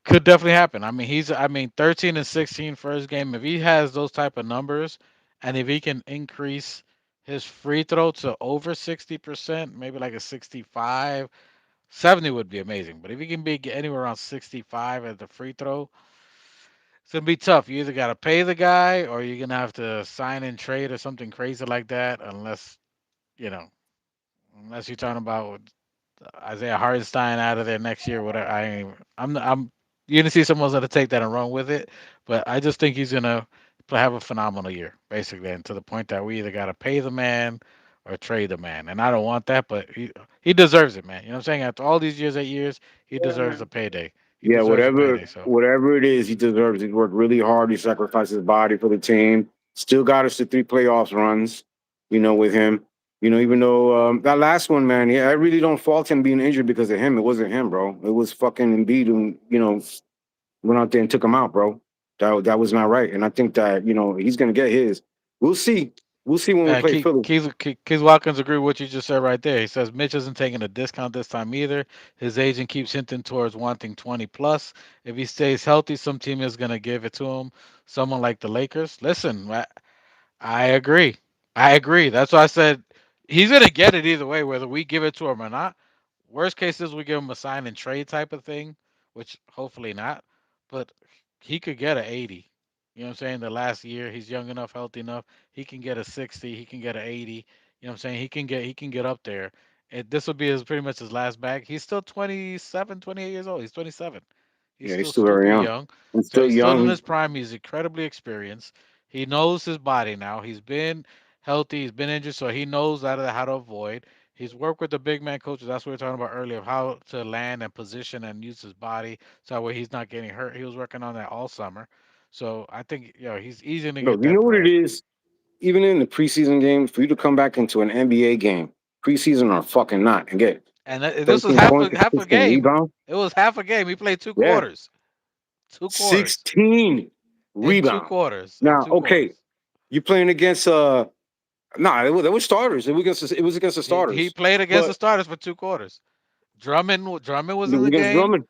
could definitely happen. I mean, 13 and 16 first game. If he has those type of numbers, and if he can increase his free throw to over 60%, maybe like a 65, 70 would be amazing. But if he can be anywhere around 65 at the free throw, it's gonna be tough. You either gotta pay the guy or you're gonna have to sign and trade or something crazy like that, you know, unless you're talking about Isaiah Hartenstein out of there next year. Whatever. I ain't, I'm. You're gonna see someone's gonna take that and run with it, but I just think he's gonna have a phenomenal year, basically, and to the point that we either gotta pay the man or trade the man, and I don't want that, but he deserves it, man. You know what I'm saying? After all these years, 8 years, he deserves a payday. He Yeah, deserves a payday. So whatever it is, he deserves. He worked really hard. He sacrificed his body for the team. Still got us to three playoffs runs. You know, with him. You know, even though that last one, man, yeah, I really don't fault him being injured because of him. It wasn't him, bro. It was fucking Embiid who, went out there and took him out, bro. That was not right. And I think that he's gonna get his. We'll see. We'll see when we play Philly. Keith Watkins agree with what you just said right there. He says Mitch isn't taking a discount this time either. His agent keeps hinting towards wanting 20 plus. If he stays healthy, some team is gonna give it to him. Someone like the Lakers. Listen, I agree. I agree. That's why I said he's gonna get it either way, whether we give it to him or not. Worst case is we give him a sign and trade type of thing, which hopefully not. But he could get a 80. You know what I'm saying? The last year, he's young enough, healthy enough. He can get a 60. He can get a 80. You know what I'm saying? He can get up there. And this will be his pretty much his last bag. He's still 27, 28 years old. He's 27. He's Yeah, he's still still very stupid young. young. He's So still he's still in young. his prime. He's incredibly experienced. He knows his body now. He's been healthy. He's been injured, so he knows how to avoid. He's worked with the big man coaches. That's what we were talking about earlier of how to land and position and use his body so that way he's not getting hurt. He was working on that all summer. So I think he's easy to Bro, get you that know what it bread. is? Even in the preseason game, for you to come back into an NBA game, preseason or fucking not, and get And this was 13 points and half a 16 game. rebounds. It was half a game. He played two Yeah, quarters. Two quarters. 16 In two rebounds. quarters. In Now, two okay, quarters. you playing against nah, they were starters. It was against the He starters. played against the But starters for two quarters. Drummond was it in was the against game. Drummond.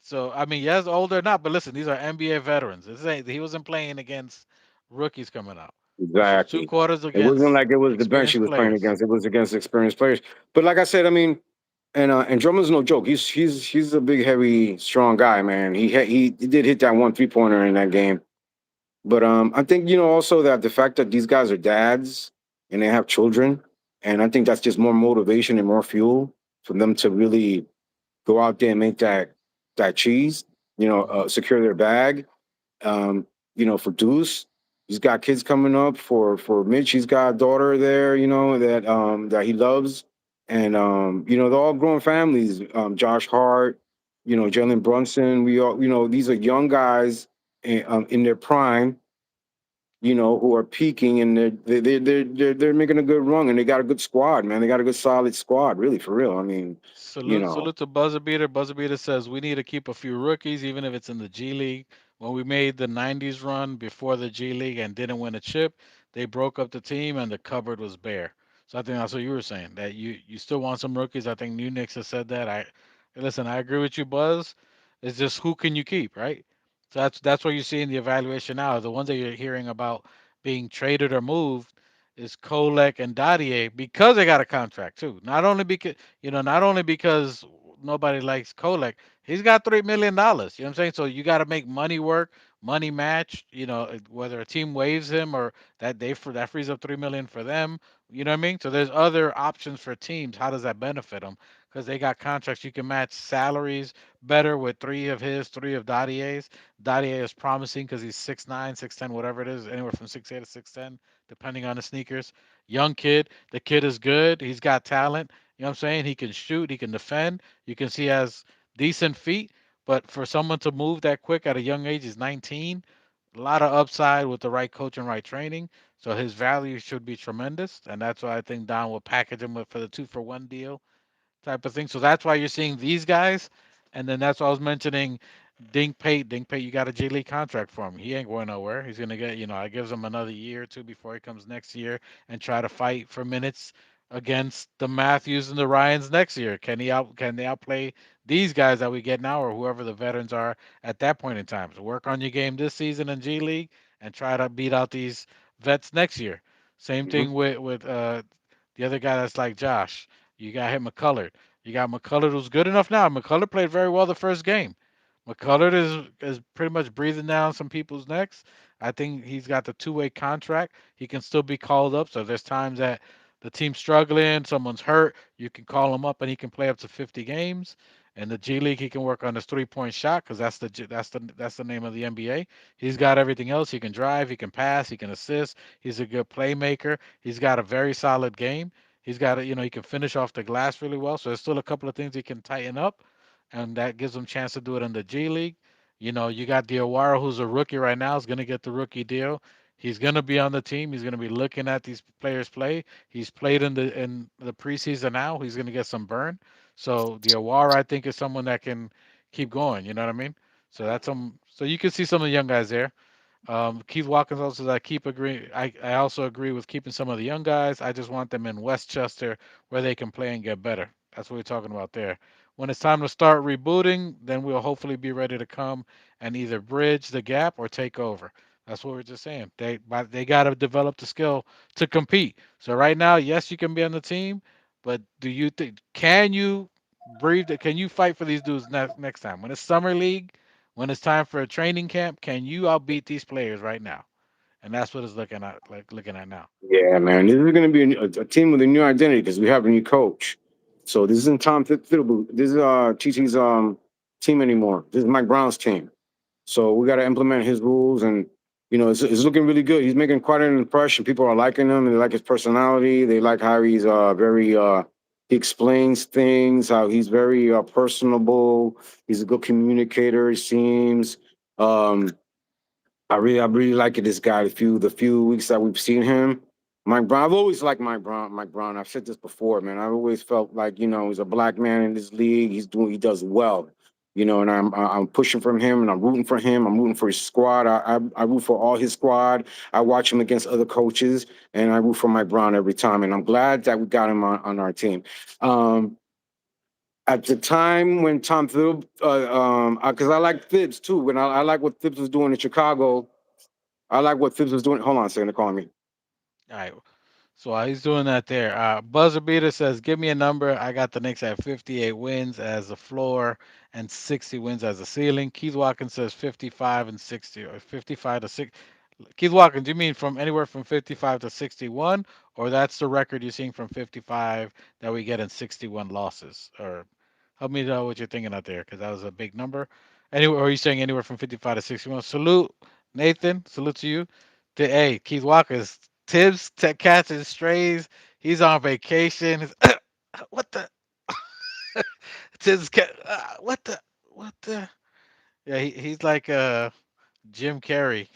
So I mean, yes, older or not, but listen, these are NBA veterans. He wasn't playing against rookies coming out. This was two Exactly. quarters It wasn't against like it was the bench he experienced was playing players. against. It was against experienced players. But like I said, I mean, and Drummond's no joke. He's a big, heavy, strong guy, man. He did hit that one 3-pointer in that game. But I think also that the fact that these guys are dads and they have children, and I think that's just more motivation and more fuel for them to really go out there and make that cheese. Hmm. Secure their bag. Um, for Deuce, he's got kids coming up. For Mitch, he's got a daughter there. That he loves, and they're all growing families. Josh Hart, Jalen Brunson. We all, these are young guys in their prime, who are peaking, and they're making a good run, and they got a good squad, man. They got a good solid squad, really, for real. I mean, you Salute, know, salute to Buzzer Beater. Buzzer Beater says we need to keep a few rookies, even if it's in the G League. When we made the '90s run before the G League and didn't win a chip, they broke up the team and the cupboard was bare. So I think that's what you were saying. That you still want some rookies. I think New Knicks has said that. Listen. I agree with you, Buzz. It's just who can you keep, right? So that's what you see in the evaluation now. The ones that you're hearing about being traded or moved is Kolek and Dadier because they got a contract too. Not only because nobody likes Kolek, he's got $3 million. You know what I'm saying? So you got to make money work, money match. Whether a team waives him or that frees up 3 million for them. You know what I mean? So there's other options for teams. How does that benefit them? Because they got contracts, you can match salaries better with three of Dadier's. Dadier is promising because he's 6'9", 6'10", whatever it is, anywhere from 6'8" to 6'10", depending on the sneakers. Young kid. The kid is good. He's got talent. You know what I'm saying? He can shoot. He can defend. You can see he has decent feet. But for someone to move that quick at a young age, he's 19. A lot of upside with the right coach and right training. So his value should be tremendous. And that's why I think Don will package him for the 2-for-1 deal type of thing. So that's why you're seeing these guys. And then that's why I was mentioning Dink Pate. Dink Pate, you got a J League contract for him. He ain't going nowhere. He's gonna get, I gives him another year or two before he comes next year and try to fight for minutes against the Matthews and the Ryans next year. Can they outplay these guys that we get now or whoever the veterans are at that point in time? So work on your game this season in G League and try to beat out these vets next year. Same mhm. thing with the other guy that's like Josh. You got him McCullard. You got McCullard who's good enough now. McCullard played very well the first game. McCullard is pretty much breathing down some people's necks. I think he's got the two-way contract. He can still be called up. So if there's times that the team's struggling, someone's hurt, you can call him up and he can play up to 50 games. In the G League, he can work on his three-point shot because that's the name of the NBA. He's got everything else. He can drive, he can pass, he can assist. He's a good playmaker. He's got a very solid game. He's got he can finish off the glass really well. So there's still a couple of things he can tighten up, and that gives him a chance to do it in the G League. You got Diawara, who's a rookie right now, is going to get the rookie deal. He's going to be on the team. He's going to be looking at these players play. He's played in the preseason now. He's going to get some burn. So Diawara, I think, is someone that can keep going. You know what I mean? So that's some. So you can see some of the young guys there. Keith Watkins also says I keep agree. I also agree with keeping some of the young guys. I just want them in Westchester where they can play and get better. That's what we're talking about there. When it's time to start rebooting, then we'll hopefully be ready to come and either bridge the gap or take over. That's what we're just saying. They got to develop the skill to compete. So right now, yes, you can be on the team, but do you think can you breathe? Can you fight for these dudes next time when it's summer league? When it's time for a training camp, can you outbeat these players right now? And that's what it's looking at now. Yeah, man, this is going to be a team with a new identity because we have a new coach. So this isn't Tom Thibodeau. This is TT's team anymore. This is Mike Brown's team. So we got to implement his rules, and it's looking really good. He's making quite an impression. People are liking him. They like his personality. They like how he's very he explains things. How he's very personable. He's a good communicator. It seems. Um, I really like this guy. The few weeks that we've seen him, Mike Brown. I've always liked Mike Brown. Mike Brown. I've said this before, man. I've always felt like he's a black man in this league. He does well, and I'm pushing from him and I'm rooting for him. I'm rooting for his squad. I root for all his squad. I watch him against other coaches, and I root for Mike Brown every time. And I'm glad that we got him on our team. Um, at the time when Tom Thibodeau, because I like Thibs too. When I like what Thibs was doing in Chicago. I like what Thibs was doing. Hold on a second, they're calling me. All right. So while he's doing that there, Buzzer Beater says, "Give me a number." I got the Knicks at 58 wins as a floor and 60 wins as a ceiling. Keith Watkins says 55 and 60, or 55 to 6. Keith Watkins, do you mean from anywhere from 55 to 61, or that's the record you're seeing from 55 that we get in 61 losses? Or help me know what you're thinking out there, because that was a big number. Anywhere, or are you saying anywhere from 55 to 61? Salute, Nathan. Salute to you. Hey, Keith Watkins, Tibbs catches strays. He's on vacation. What the? Tibbs, what the? What the? Yeah, he's like Jim Carrey.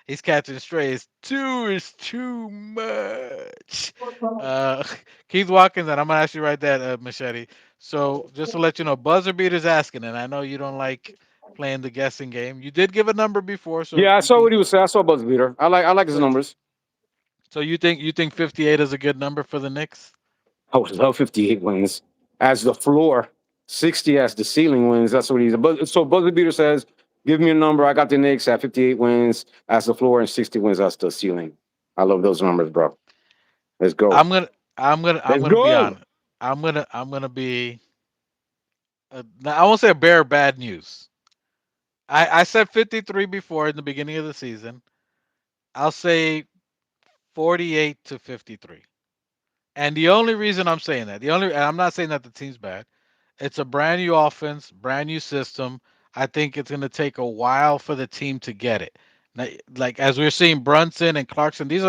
He's catching strays. Two is too much. Uh, Keith Watkins, and I'm gonna ask you right there, Machete. So just to let you know, Buzzer Beater's asking, and I know you don't like playing the guessing game. You did give a number before, so Yeah, I you saw what can. he was saying. I saw Buzz Beater. I like his So numbers. you think 58 is a good number for the Knicks? I would love 58 wins as the floor, 60 as the ceiling wins. That's what he's. But so Buzz Beater says, "Give me a number. I got the Knicks at 58 wins as the floor and 60 wins as the ceiling." I love those numbers, bro. Let's go. I'm gonna I'm Let's gonna be go. honest. I'm gonna be. I won't say a bear of bad news. I said 53 before in the beginning of the season. I'll say 48 to 53. And the only reason I'm saying that, and I'm not saying that the team's bad. It's a brand new offense, brand new system. I think it's going to take a while for the team to get it. Like as we're seeing Brunson and Clarkson, these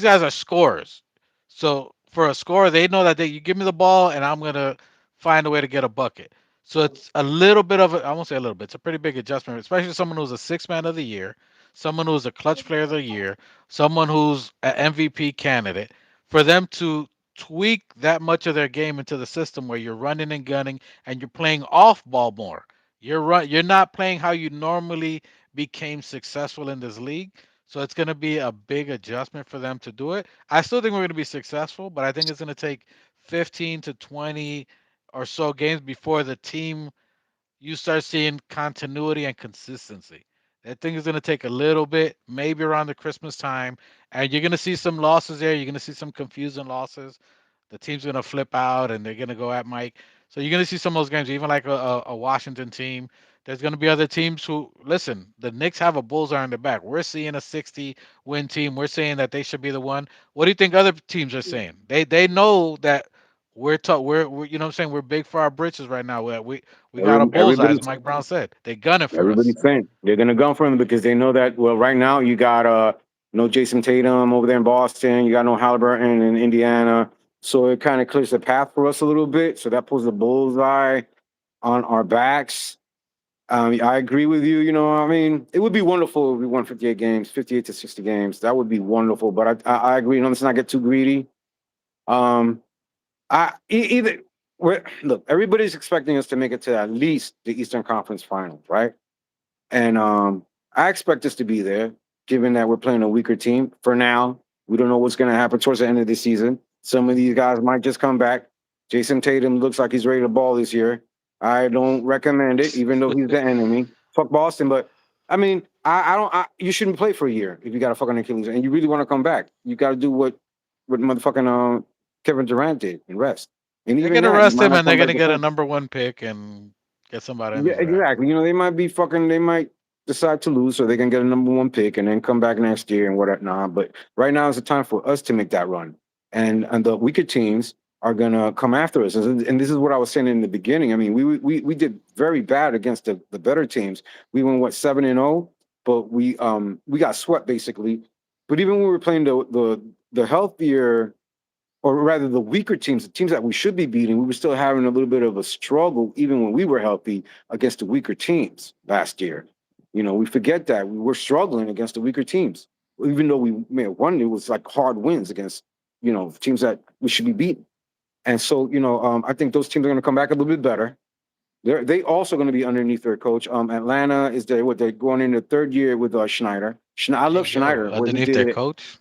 guys are scorers. So for a scorer, they know that you give me the ball and I'm gonna find a way to get a bucket. So it's a little bit of I won't say a little bit. It's a pretty big adjustment, especially someone who's a six man of the year, someone who's a clutch player of the year, someone who's an MVP candidate. For them to tweak that much of their game into the system where you're running and gunning and you're playing off ball more. You're not playing how you normally became successful in this league. So it's going to be a big adjustment for them to do it. I still think we're going to be successful, but I think it's going to take 15 to 20 or so games before the team you start seeing continuity and consistency. I think it's going to take a little bit, maybe around the Christmas time, and you're going to see some losses there. You're going to see some confusing losses. The team's going to flip out and they're going to go at Mike. So you're going to see some of those games, even like a Washington team. There's going to be other teams who listen. The Knicks have a bullseye on their back. We're seeing a 60 win team. We're saying that they should be the one. What do you think other teams are saying? They know that we're you know what I'm saying, we're big for our britches right now. We got a bullseye, as Everybody's Mike Brown said. They gunning for us. Everybody's saying they're gonna gun for him because they know that. Well, right now you got no Jason Tatum over there in Boston. You got no Halliburton in Indiana. So it kind of clears the path for us a little bit. So that puts the bullseye on our backs. I agree with you. I mean, it would be wonderful if we won 58 games, 58 to 60 games. That would be wonderful. But I agree. Let's not get too greedy. Um, either look, everybody's expecting us to make it to at least the Eastern Conference Finals, right? And I expect us to be there, given that we're playing a weaker team for now. We don't know what's going to happen towards the end of the season. Some of these guys might just come back. Jason Tatum looks like he's ready to ball this year. I don't recommend it, even though he's the enemy. Fuck Boston, but I mean, I don't. You shouldn't play for a year if you got a fucking Achilles and you really want to come back. You got to do what motherfucking Kevin Durant did and rest. And They're even gonna that, you rest might him, not and they're come back gonna get a defense. number one pick and get somebody in Yeah, his draft. exactly. They might be fucking. They might decide to lose so they can get a number one pick and then come back next year and whatnot. But right now is the time for us to make that run, and the weaker teams are gonna come after us. And this is what I was saying in the beginning. I mean, we did very bad against the better teams. We went what 7-0, but we got swept basically. But even when we were playing the healthier, or rather the weaker teams, the teams that we should be beating, we were still having a little bit of a struggle even when we were healthy against the weaker teams last year. You know, we forget that we were struggling against the weaker teams, even though we may have won. It was like hard wins against teams that we should be beating. And so I think those teams are going to come back a little bit better. They also going to be underneath their coach. Atlanta is they're going in the third year with Schneider. I Hey love yo, Schneider. What he underneath their did, coach.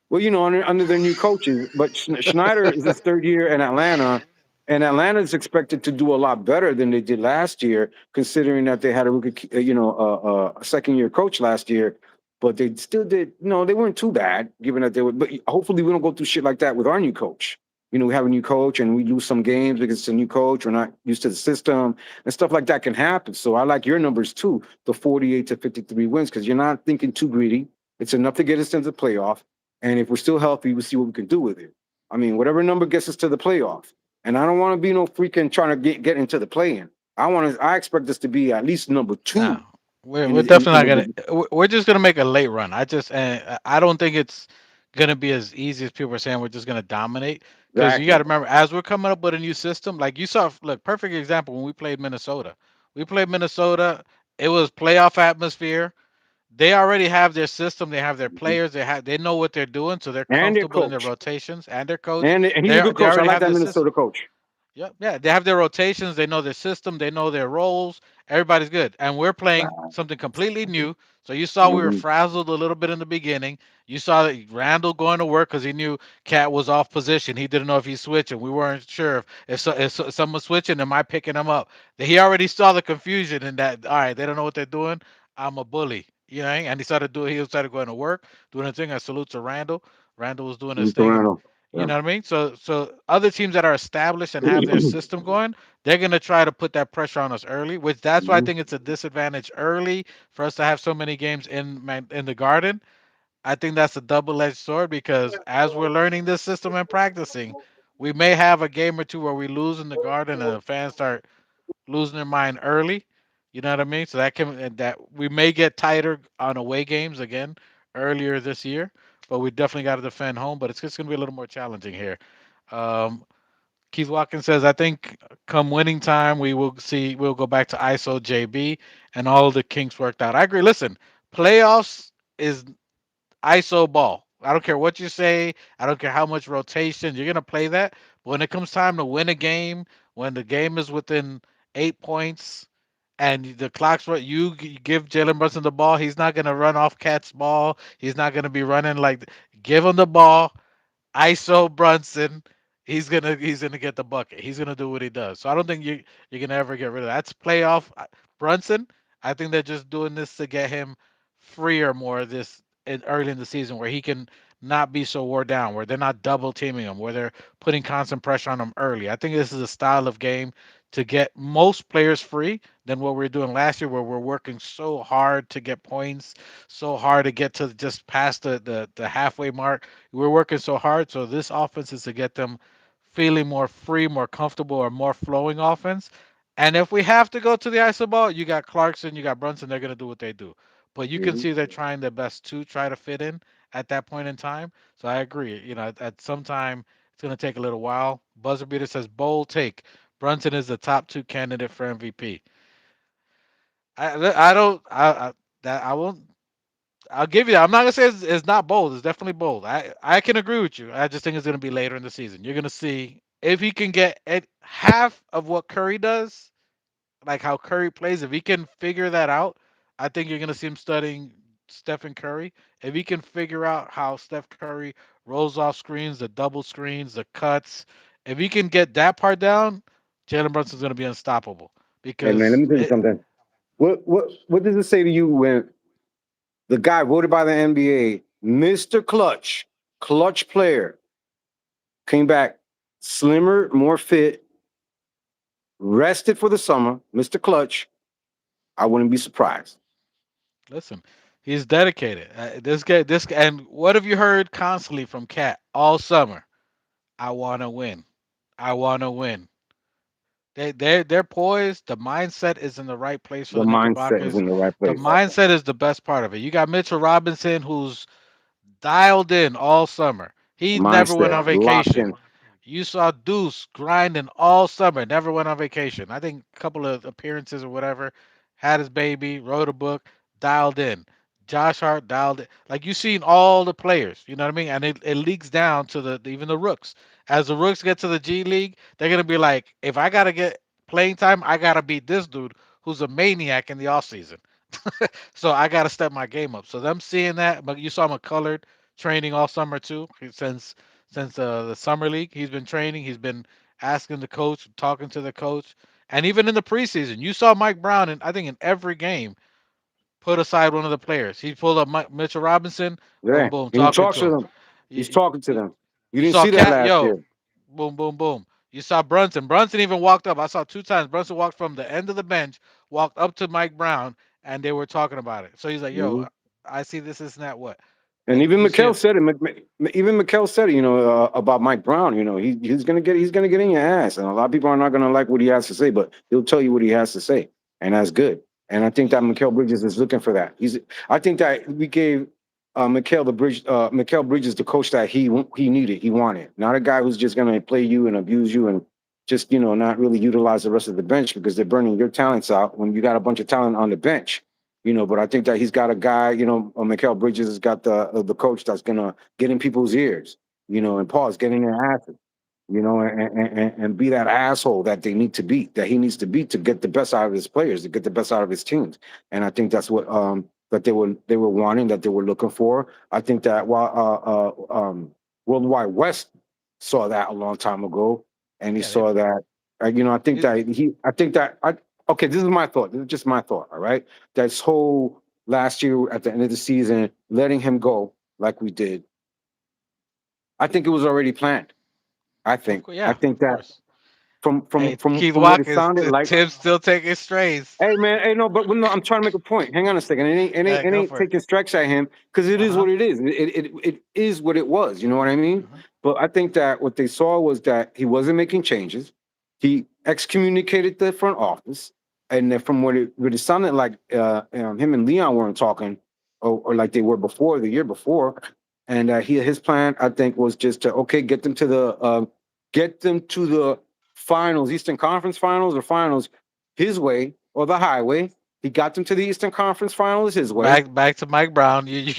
well, under their new coaches, but Schneider is his third year in Atlanta, and Atlanta is expected to do a lot better than they did last year, considering that they had a rookie, a second year coach last year. But they still did, they weren't too bad, given that they were. But hopefully, we don't go through shit like that with our new coach. We have a new coach and we lose some games because it's a new coach. We're not used to the system and stuff like that can happen. So I like your numbers too, the 48 to 53 wins, because you're not thinking too greedy. It's enough to get us into the playoff. And if we're still healthy, we'll see what we can do with it. I mean, whatever number gets us to the playoff. And I don't want to be no freaking trying to get into the play-in. I expect us to be at least number No, two we're in we're the definitely in not the gonna. division. We're just gonna make a late run. And I don't think it's gonna be as easy as people are saying. We're just gonna dominate because you got Exactly. to remember as we're coming up with a new system. Like you saw, look, perfect example when we played Minnesota. We played Minnesota. It was playoff atmosphere. They already have their system. They have their Mhm. players. They know what they're doing, so they're And their comfortable in their coach. rotations and their coach. And he's a They good they coach. I already like have that their system. Minnesota coach. Yep. Yeah. They have their rotations. They know their system. They know their roles. Everybody's good. And we're playing something completely new. So you saw we were Mhm. frazzled a little bit in the beginning. You saw that Randall going to work because he knew Cat was off position. He didn't know if he's switching. We weren't sure if someone's switching, am I picking him up? He already saw the confusion in that. All right, they don't know what they're doing. I'm a bully. And he started doing. He started going to work, doing a thing. I salute to Randall. Randall was doing his thing, and Toronto. you Yeah. know what I mean? So other teams that are established and have their system going, they're gonna try to put that pressure on us early, which that's why I Mhm. think it's a disadvantage early for us to have so many games in the Garden. I think that's a double-edged sword because as we're learning this system and practicing, we may have a game or two where we lose in the Garden and the fans start losing their mind early. You know what I mean? So that we may get tighter on away games again earlier this year, but we definitely got to defend home. But it's just going to be a little more challenging here. Um, Keith Watkins says, I think come winning time, we'll go back to ISO JB and all the kinks worked out. I agree. Listen, playoffs is ISO ball. I don't care what you say. I don't care how much rotation. You're gonna play that. But when it comes time to win a game, when the game is within 8 points and the clock's right, give Jalen Brunson the ball. He's not gonna run off Cat's ball. He's not gonna be running like. Give him the ball. ISO Brunson, he's gonna get the bucket. He's gonna do what he does. So I don't think you're gonna ever get rid of that. That's playoff Brunson. I think they're just doing this to get him freer more early in the season where he can not be so wore down, where they're not double teaming him, where they're putting constant pressure on him early. I think this is a style of game to get most players free than what we were doing last year, where we're working so hard to get points, so hard to get to just past the halfway mark. We're working so hard. So this offense is to get them feeling more free, more comfortable, or more flowing offense. And if we have to go to the iso ball, you got Clarkson, you got Brunson. They're gonna do what they do. But you can Mhm. see they're trying their best to try to fit in at that point in time. So I agree. At some time it's gonna take a little while. Buzzer beater says bold take. Brunson is the top two candidate for MVP. I don't I that I won't I'll give you that. I'm not gonna say it's not bold. It's definitely bold. I can agree with you. I just think it's gonna be later in the season. You're gonna see if he can get half of what Curry does, like how Curry plays. If he can figure that out, I think you're gonna see him studying Stephen Curry. If he can figure out how Steph Curry rolls off screens, the double screens, the cuts, if he can get that part down, Jalen Brunson's gonna be unstoppable Hey man, let because me tell you something. What does it say to you when the guy voted by the NBA, Mr. Clutch player, came back slimmer, more fit, rested for the summer, Mr. Clutch? I wouldn't be surprised. listen, he's dedicated. And what have you heard constantly from Cat all summer? I want to win. I want to win. They're poised. The mindset is in the right place for The the mindset is Knickerbockers. in the right The place. mindset is the best part of it. You got Mitchell Robinson, who's dialed in all summer. He never went Mindset on locked vacation. in. You saw Deuce grinding all summer, never went on vacation. I think a couple of appearances or whatever, had his baby, wrote a book, dialed in. Josh Hart dialed in. Like you seen all the players, you know what I mean? And it leaks down to the even the rooks. As the rooks get to the G League, they're gonna be like, if I gotta get playing time, I gotta beat this dude who's a maniac in the offseason. So I gotta step my game up. So them seeing that, but you saw McCullard training all summer too. Since the summer league, he's been training. He's been asking the coach, talking to the coach, and even in the preseason, you saw Mike Brown. And I think in every game, put aside one of the players. He pulled up Mitchell Robinson, boom, Yeah, boom, he talking talks to to him. them. He's You, talking to you, them. You you didn't saw see that Cat, last yo, year. boom, boom, boom. You saw Brunson. Brunson even walked up. I saw two times. Brunson walked from the end of the bench, walked up to Mike Brown, and they were talking about it. So he's like, "Yo, Mhm. I see this is not what." And Like even you see Mikel him. said it. Even Mikel said it. About Mike Brown. He's gonna get in your ass, and a lot of people are not gonna like what he has to say, but he'll tell you what he has to say, and that's good. And I think that Mikel Bridges is looking for that. I think that we gave Mikel Bridges the coach that he needed, he wanted, not a guy who's just gonna play you and abuse you and just not really utilize the rest of the bench because they're burning your talents out when you got a bunch of talent on the bench. But I think that he's got a guy, Mikal Bridges has got the coach that's gonna get in people's ears, and pause, get in their asses, and be that asshole that they need to be, that he needs to be to get the best out of his players, to get the best out of his teams. And I think that's what that they were wanting, that they were looking for. I think that while Worldwide West saw that a long time ago, and he Yeah, they. saw that. It, I think that okay, this is my thought. This is just my thought. All right, this whole last year at the end of the season, letting him go like we did, I think it was already planned. I yeah, think of that course. from from Hey, from Keith from what it Watkins, sounded like. Tim's still taking strays. Hey man, hey no, but no, I'm trying to make a point. Hang on a second. Yeah, It go ain't for it. taking strikes at him because it Uh is huh. what it is. It is what it was. You know what I mean? Uh-huh. But I think that what they saw was that he wasn't making changes. He excommunicated the front office, and then from what it sounded like, him and Leon weren't talking, or like they were before the year before, and his plan I think was just to get them to the finals, Eastern Conference Finals or finals his way or the highway. He got them to the Eastern Conference Finals his way. Back to Mike Brown. You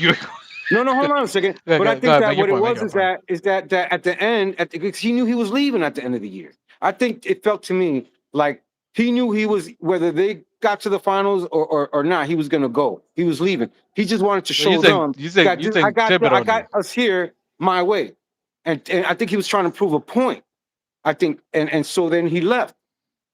No, no, hold on a second. But I go think ahead, that make your what it point. Make was your point. is that at the end, because he knew he was leaving at the end of the year. I think it felt to me like he knew he was, whether they got to the finals or not, he was going to go. He was leaving. He just wanted to So you show think them you think that you think I Thibodeau got knew? us here my way, and I think he was trying to prove a point. I think, and so then he left.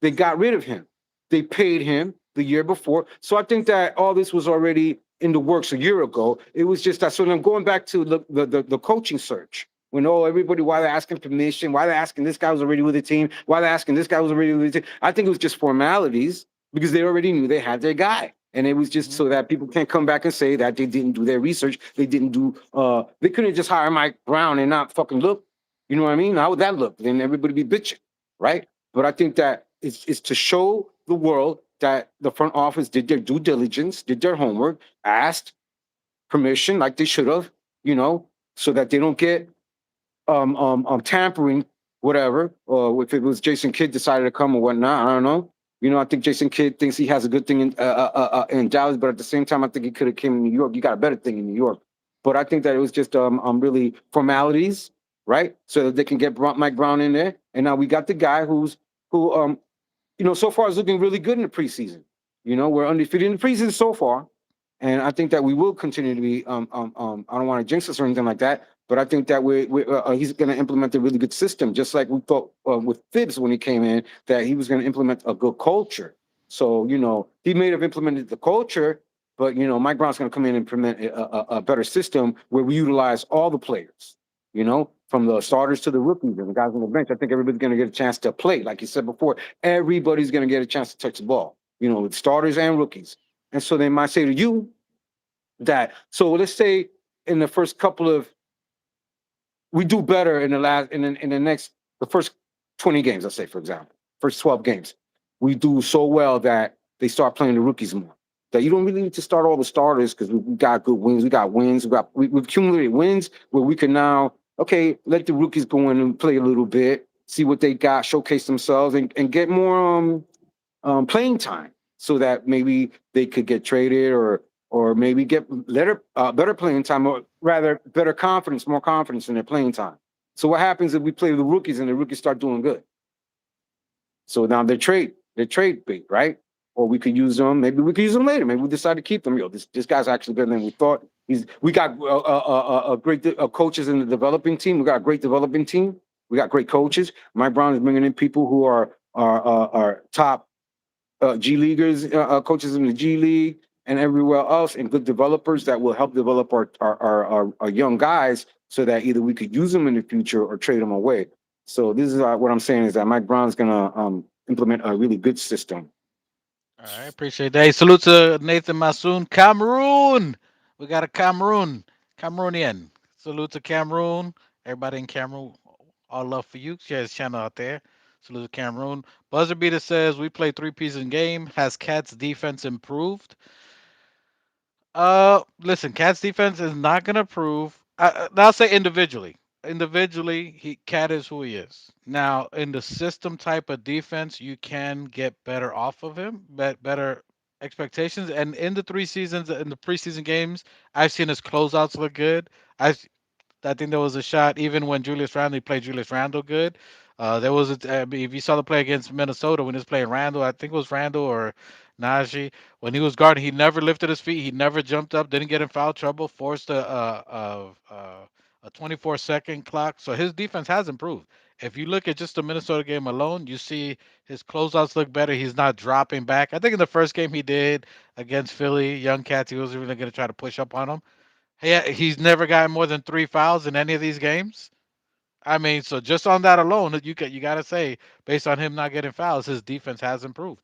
They got rid of him. They paid him the year before. So I think that all this was already in the works a year ago. It was just that. So then I'm going back to the coaching search. When everybody, why they're asking permission, why they're asking this guy was already with the team, why they're asking this guy was already with the team. I think it was just formalities because they already knew they had their guy. And it was just Hmm. so that people can't come back and say that they didn't do their research. They couldn't just hire Mike Brown and not fucking look. You know what I mean? How would that look? Then everybody be bitching, right? But I think that it's to show the world that the front office did their due diligence, did their homework, asked permission like they should have, so that they don't get tampering, whatever, or if it was Jason Kidd decided to come or whatnot, I don't know. I think Jason Kidd thinks he has a good thing in Dallas, but at the same time, I think he could have came in New York. You got a better thing in New York, but I think that it was just really formalities, right? So that they can get Mike Brown in there, and now we got the guy who so far is looking really good in the preseason. We're undefeated in the preseason so far, and I think that we will continue to be. I don't want to jinx us or anything like that, but I think that he's going to implement a really good system, just like we thought with Phibbs when he came in that he was going to implement a good culture. So he may have implemented the culture, but Mike Brown's going to come in and implement a better system where we utilize all the players. From the starters to the rookies and the guys on the bench. I think everybody's going to get a chance to play, like you said before. Everybody's going to get a chance to touch the ball. With starters and rookies. And so they might say to you that, so let's say in the first couple of, we do better in the last, in the next, the first 20 games, let's say, for example. first 12 games. We do so well that they start playing the rookies more. That you don't really need to start all the starters because we got good wins. We got wins. We've accumulated wins where we can now, okay, let the rookies go in and play a little bit, see what they got, showcase themselves, and get more playing time so that maybe they could get traded or maybe get better playing time, or rather better confidence, more confidence in their playing time. So what happens if we play the rookies and the rookies start doing good? So now they're trade bait, right? Or we could use them. Maybe we could use them later. Maybe we decide to keep them. Yo, this guy's actually better than we thought. We got great coaches in the developing team. We got a great developing team. We got great coaches. Mike Brown is bringing in people who are top G leaguers, coaches in the G League and everywhere else, and good developers that will help develop our young guys so that either we could use them in the future or trade them away. So this is what I'm saying is that Mike Brown's gonna implement a really good system. All right, appreciate that. Hey, salute to Nathan Masoon, Cameroon. We got a Cameroonian. Salute to Cameroon. Everybody in Cameroon, all love for you. Share his channel out there. Salute to Cameroon. Buzzer Beater says we play three pieces in game. Has Cat's defense improved? Listen, Cat's defense is not gonna prove. I'll say individually. Individually, Cat is who he is. Now, in the system type of defense, you can get better off of him, better expectations. And in the three seasons, in the preseason games, I've seen his closeouts look good. I think there was a shot even when Julius Randle he played Julius Randle good. There was if you saw the play against Minnesota when he was playing Randle, I think it was Randle or Najee when he was guarding, he never lifted his feet, he never jumped up, didn't get in foul trouble, forced a 24-second clock. So his defense has improved. If you look at just the Minnesota game alone, you see his closeouts look better. He's not dropping back. I think in the first game he did against Philly, Young Cats, he was really going to try to push up on him. He's never gotten more than 3 fouls in any of these games. I mean, so just on that alone, you got to say, based on him not getting fouls, his defense has improved.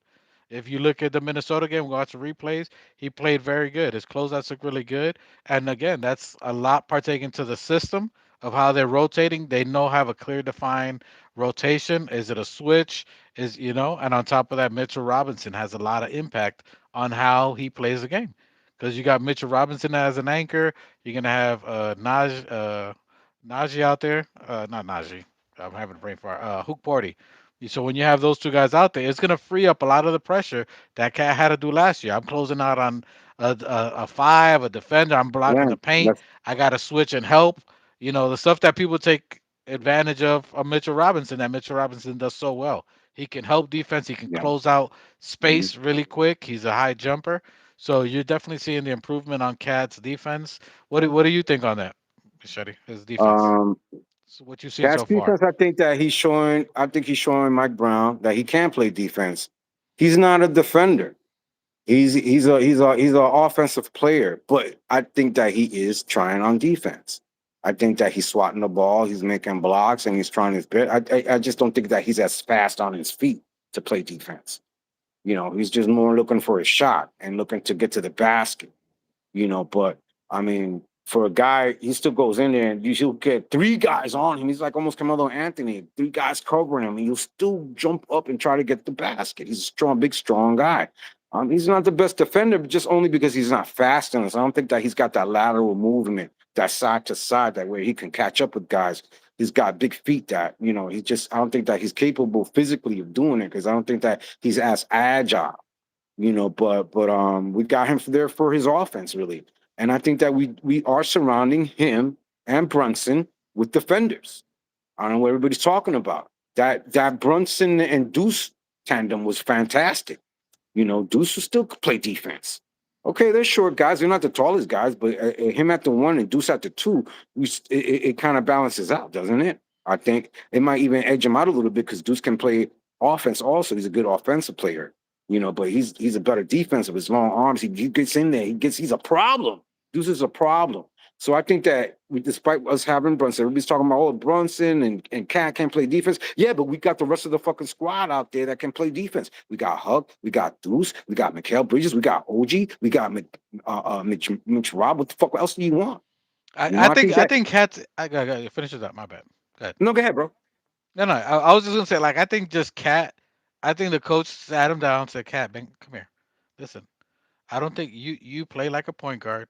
If you look at the Minnesota game, watch the replays, he played very good. His closeouts look really good. And again, that's a lot partaking to the system of how they're rotating. They know have a clear defined rotation. Is it a switch? And on top of that, Mitchell Robinson has a lot of impact on how he plays the game. Because you got Mitchell Robinson as an anchor. You're gonna have Najee out there. Not Najee. I'm having a brain fart. Hook Party. So when you have those two guys out there, it's gonna free up a lot of the pressure that Cat had to do last year. I'm closing out on a five, a defender. I'm blocking Yeah, the paint. that's I got to switch and help. The stuff that people take advantage of Mitchell Robinson that Mitchell Robinson does so well. He can help defense. He can yeah. close out Mhm. space really quick. He's a high jumper. So you're definitely seeing the improvement on Cat's defense. What do you think on that, Shetty? His defense. Um, So what you've seen Cat's so far. defense, I think that he's showing. I think he's showing Mike Brown that he can play defense. He's not a defender. He's a offensive player, but I think that he is trying on defense. I think that he's swatting the ball, he's making blocks, and he's trying his best. I just don't think that he's as fast on his feet to play defense. He's just more looking for a shot and looking to get to the basket. But I mean, for a guy, he still goes in there and he'll get three guys on him. He's like almost Carmelo Anthony, three guys covering him, and he'll still jump up and try to get the basket. He's a strong, big, strong guy. He's not the best defender, but just only because he's not fast enough. I don't think that he's got that lateral movement, that side to side, that where he can catch up with guys. He's got big feet that, I don't think that he's capable physically of doing it because I don't think that he's as agile but we got him there for his offense really, and I think that we are surrounding him and Brunson with defenders. I don't know what everybody's talking about. That Brunson and Deuce tandem was fantastic. Deuce will still play defense. Okay, they're short guys. They're not the tallest guys, but him at the one and Deuce at the two, it kind of balances out, doesn't it? I think it might even edge him out a little bit because Deuce can play offense also. He's a good offensive player, but he's a better defensive. His long arms, he gets in there. He's a problem. Deuce is a problem. So I think that despite us having Brunson, everybody's talking about Brunson and Cat can't play defense. Yeah, but we got the rest of the fucking squad out there that can play defense. We got Huck, we got Deuce, we got Mikal Bridges, we got OG, we got Mitch Rob. What the fuck else do you want? I I think think I that. think Cats. I got finish that. My bad. Go ahead. No, go ahead, bro. No, I was just gonna say like I think just Cat. I think the coach sat him down, said, "Cat, Ben, come here. Listen, I don't think you play like a point guard,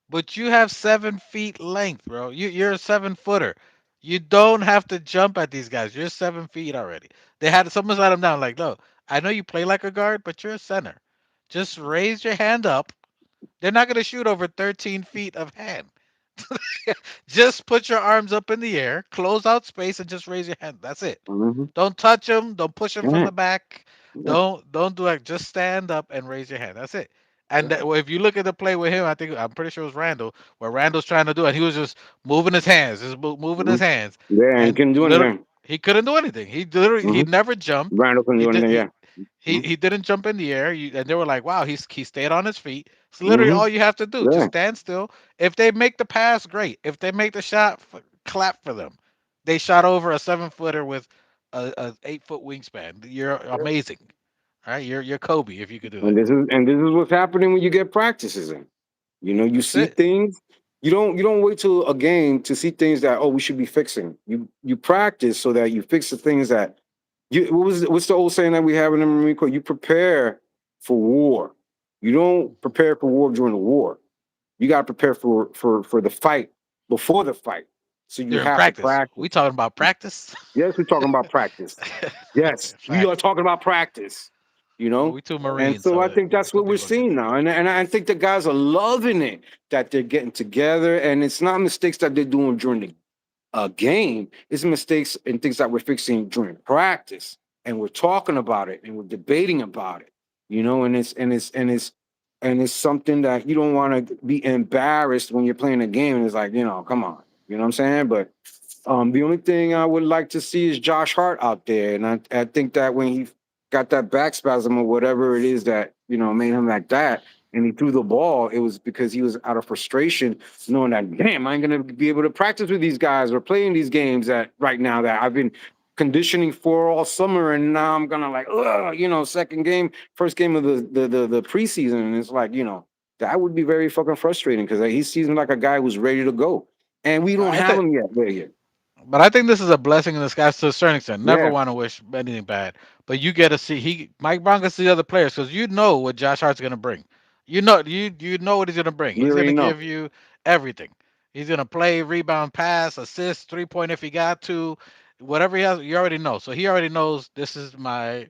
but you have 7 feet length, bro. You're a 7 footer. You don't have to jump at these guys. You're 7 feet already. They had someone sat him down like, no, I know you play like a guard, but you're a center. Just raise your hand up. They're not gonna shoot over 13 feet of hand. Just put your arms up in the air, close out space, and just raise your hand. That's it. Mm-hmm. Don't touch him. Don't push him from Yeah, the back. yeah, Don't do it. Just stand up and raise your hand. That's it. And yeah. if you look at the play with him, I'm pretty sure it was Randall, where Randall's trying to do it. He was just moving his hands, just moving Mm-hmm. his hands, Yeah, and and couldn't do literally anything. he couldn't do anything. He Mm-hmm. never jumped. Randall couldn't He do did anything. he Yeah. he Mm-hmm. he didn't jump in the air. And they were like, wow, he stayed on his feet. It's literally Mm-hmm. all you have to do. Just Yeah. stand still. If they make the pass, great. If they make the shot, clap for them. They shot over a 7 footer with a 8 foot wingspan. You're amazing. All right, you're Kobe if you could do that. And this is what's happening when you get practices in. You That's see it. things. You don't wait till a game to see things that, oh, we should be fixing. You practice so that you fix the things that you. What's the old saying that we have in the Marine Corps? You prepare for war. You don't prepare for war during the war. You got to prepare for the fight before the fight. So you During have to practice. practice. We talking about practice? Yes, we're talking about practice. Yes, we are Facts. talking about practice. You Well, know, we two and Marines, so I so think that's some what we're people get seeing that. now, and I think the guys are loving it that they're getting together, and it's not mistakes that they're doing during the game. It's mistakes and things that we're fixing during practice, and we're talking about it and we're debating about it. And it's something that you don't want to be embarrassed when you're playing a game, and it's like, come on, you know what I'm saying? But the only thing I would like to see is Josh Hart out there, and I think that when he got that back spasm or whatever it is that made him like that, and he threw the ball, it was because he was out of frustration, knowing that, damn, I ain't gonna be able to practice with these guys or play in these games that right now that I've been conditioning for all summer, and now I'm gonna like, ugh, second game, first game of the preseason, and it's like, that would be very fucking frustrating because he seems like a guy who's ready to go, and we don't I have think him yet there yet. But I think this is a blessing in disguise to a certain extent. Never Yeah, want to wish anything bad, but you get to see Mike Brown gets to see other players because you know what Josh Hart's going to bring. You know what he's going to bring. we He's going already to know. give you everything. He's going to play, rebound, pass, assist, 3 point if he got to, whatever he has. You already know. So he already knows this is my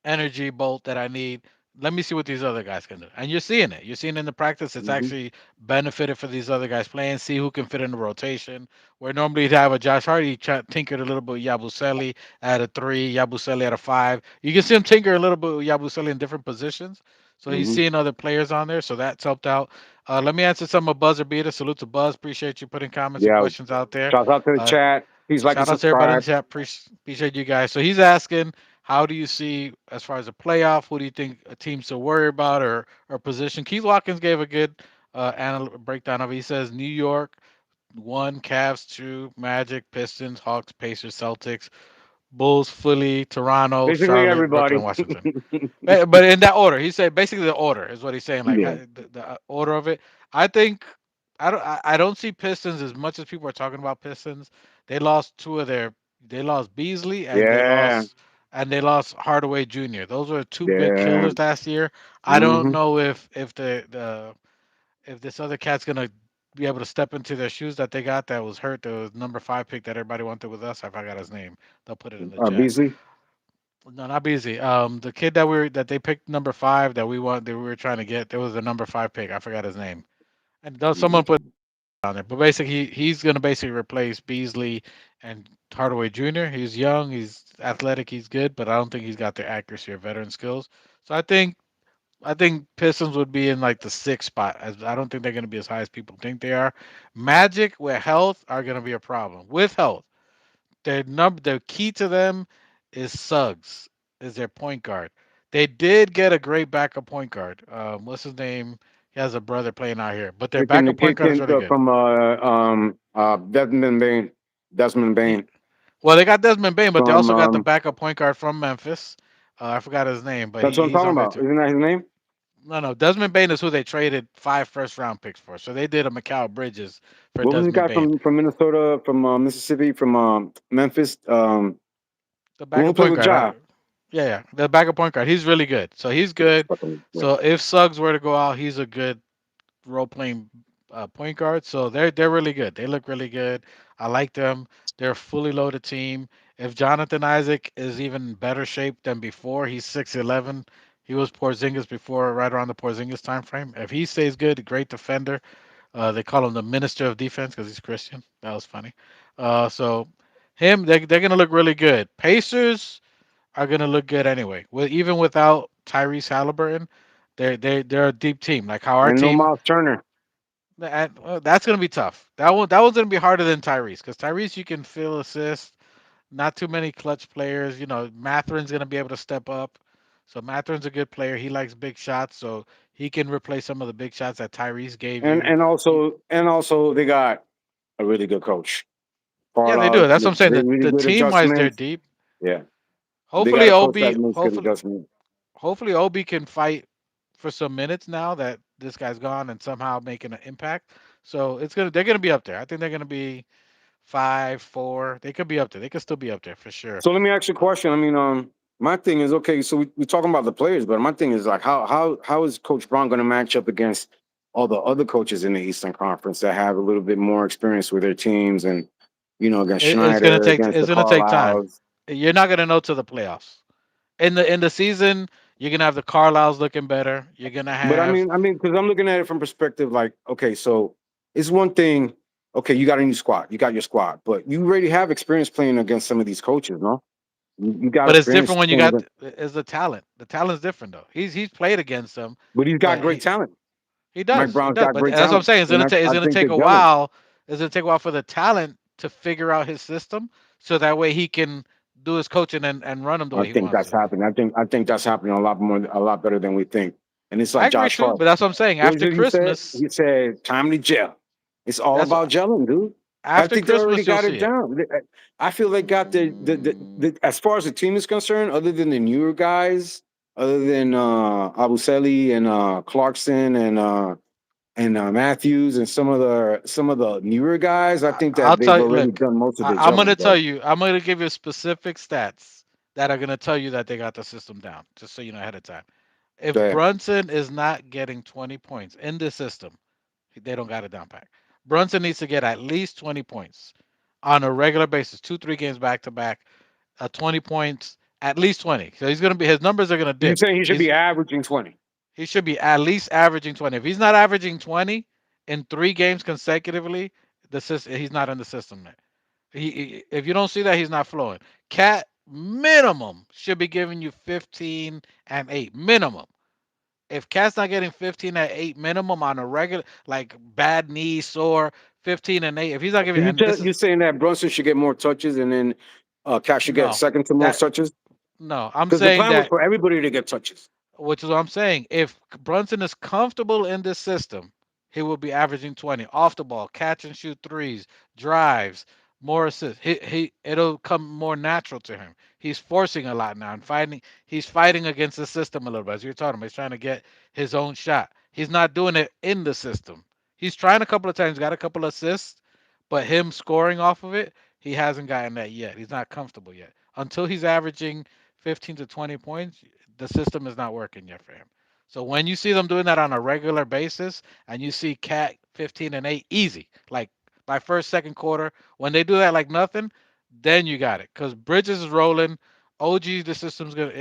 energy bolt that I need. Let me see what these other guys can do. And you're seeing it. You're seeing it in the practice. It's Hmm. actually benefited for these other guys playing. See who can fit in the rotation. Where normally you'd have a Josh Hardy tinkered a little bit with Yabusele at a three, Yabusele at a five. You can see him tinker a little bit with Yabusele in different positions. So he's Hmm. seeing other players on there. So that's helped out. Let me answer some of Buzzer Beater. Salute to Buzz. Appreciate you putting comments and Yeah, questions out there. shout out to the Uh, chat. Please like and Shout out to everybody in the subscribe. chat. Appreciate you guys. So he's asking, how do you see as far as a playoff? Who do you think a team to worry about or position? Keith Watkins gave a good breakdown of it. He says New York one, Cavs two, Magic, Pistons, Hawks, Pacers, Celtics, Bulls, Philly, Toronto, Basically Charlotte, Brooklyn, everybody. Washington. But in that order, he said basically the order is what he's saying. Like Yeah, the order of it. I think I don't see Pistons as much as people are talking about Pistons. They lost two of their. They lost Beasley and they yeah, lost Hardaway Jr. Those were two big yeah. killers last year. I don't Hmm. know if if this other cat's gonna be able to step into their shoes that they got that was hurt. The number five pick that everybody wanted with us. I forgot his name. They'll put it in the chat. Beasley. No, not Beasley. The kid that they picked number five that we were trying to get. There was a number five pick. I forgot his name. And someone put Mhm. it on there. But basically, he's gonna basically replace Beasley and Hardaway Jr. He's young. He's athletic. He's good, but I don't think he's got the accuracy or veteran skills. So I think Pistons would be in like the sixth spot. As I don't think they're gonna be as high as people think they are. Magic with health are gonna be a problem. With health, the key to them is Suggs, is their point guard. They did get a great backup point guard. What's his name? He has a brother playing out here, but their Kicking the backup point kick guard is in really good. from Desmond Bain. Desmond He, Bain well, they got Desmond Bain, but they from also got the backup point guard from Memphis. I forgot his name, but that's what I'm he's talking on there about. too. Isn't that his name? No, Desmond Bain is who they traded 5 first-round picks for. So they did a Mikal Bridges for What was the Desmond guy Bain, from Minnesota, from Mississippi, from Memphis? the The one who backup played point with guard. Ja. Yeah, the backup point guard. He's really good. So he's Yeah, good. fucking, yeah. So if Suggs were to go out, he's a good role playing point guard. So they're really good. They look really good. I like them. They're a fully loaded team. If Jonathan Isaac is even better shape than before, he's 6'11". He was Porzingis before, right around the Porzingis time frame. If he stays good, great defender. They call him the Minister of Defense because he's Christian. That was funny. So him, they're gonna look really good. Pacers are gonna look good anyway. With even without Tyrese Halliburton, they're a deep team. Like how our And no team, Miles Turner. that's gonna be tough. That one's gonna be harder than Tyrese because Tyrese you can fill assists. Not too many clutch players. Matherin's gonna be able to step up. So Matherin's a good player. He likes big shots, so he can replace some of the big shots that Tyrese gave And you. and He, also they got a really good coach. yeah, they do. Carlisle That's what I'm makes saying. The really the good team wise, they're adjustments. deep. Yeah, they got Hopefully, a coach that Obi. makes good Hopefully, adjustments. hopefully Obi can fight for some minutes now that this guy's gone and somehow making an impact. So they're gonna be up there. I think they're gonna be 5-4. They could be up there. They could still be up there for sure. So let me ask you a Uh, question. I mean, my thing is okay. So we're talking about the players, but my thing is like, how is Coach Brown going to match up against all the other coaches in the Eastern Conference that have a little bit more experience with their teams, and against it's gonna Schneider, take against the it's gonna take time. Carlisles. You're not gonna know till the playoffs. In the season, you're gonna have the Carlisles looking better. You're gonna But have because I'm looking at it from perspective like, okay, so it's one thing. Okay, you got a new squad, you got your squad, but you already have experience playing against some of these coaches, no? You got but it's experience different when you playing got against, is the talent. The talent's different though. He's played against them, but he's got but great talent. he Mike does. He Brown's does. got But great that's what I'm talent, saying. and It's I gonna think they're take a gelling. while. It's gonna take a while for the talent to figure out his system, so that way he can do his coaching and run them the I way he think wants that's to. happening. I think that's happening a lot better than we think. And it's I like agree Josh too, Hart. but that's what I'm saying. What is After it he said? Christmas, He said, "Time to gel." It's all that's about gelling, dude. I after think they already Christmas you'll got see it it. down. I feel they got as far as the team is concerned, other than the newer guys, other than Abuseli and Clarkson and Matthews and some of the newer guys. I think I'll that they've tell you. already Look, done most of the I'm gelling, gonna tell bro. you. I'm gonna give you specific stats that are gonna tell you that they got the system down. Just so you know ahead of time. If Go Brunson is not getting 20 points in this system, they don't got it down pack. Brunson needs to get at least 20 points on a regular basis, 2, 3 games back to back. 20 points, at least 20. So he's gonna be his numbers are gonna You dip. saying he should He's be averaging 20? he should be at least averaging 20. If he's not averaging 20 in 3 games consecutively, the system he's not in the system there. If you don't see that, he's not flowing. Cat minimum should be giving you 15 and 8 minimum. If Cat's not getting 15 at 8 minimum on a regular, like bad knee, sore, 15 and 8, if he's not giving, and this You're is saying that Brunson should get more touches, and then Cash should get no, second to most that touches? no, I'm Because the saying plan was that, for everybody to get touches. which is what I'm saying. If Brunson is comfortable in this system, he will be averaging 20 off the ball, catch and shoot threes, drives, more assists. It'll come more natural to him. He's forcing a lot now and fighting. He's fighting against the system a little bit. As you're talking about, he's trying to get his own shot. He's not doing it in the system. He's trying a couple of times, got a couple of assists, but him scoring off of it, he hasn't gotten that yet. He's not comfortable yet. Until he's averaging 15 to 20 points, the system is not working yet for him. So when you see them doing that on a regular basis and you see Cat 15 and 8 easy, like by first, second quarter, when they do that like nothing, then you got it. Because Bridges is rolling. OG, the system's gonna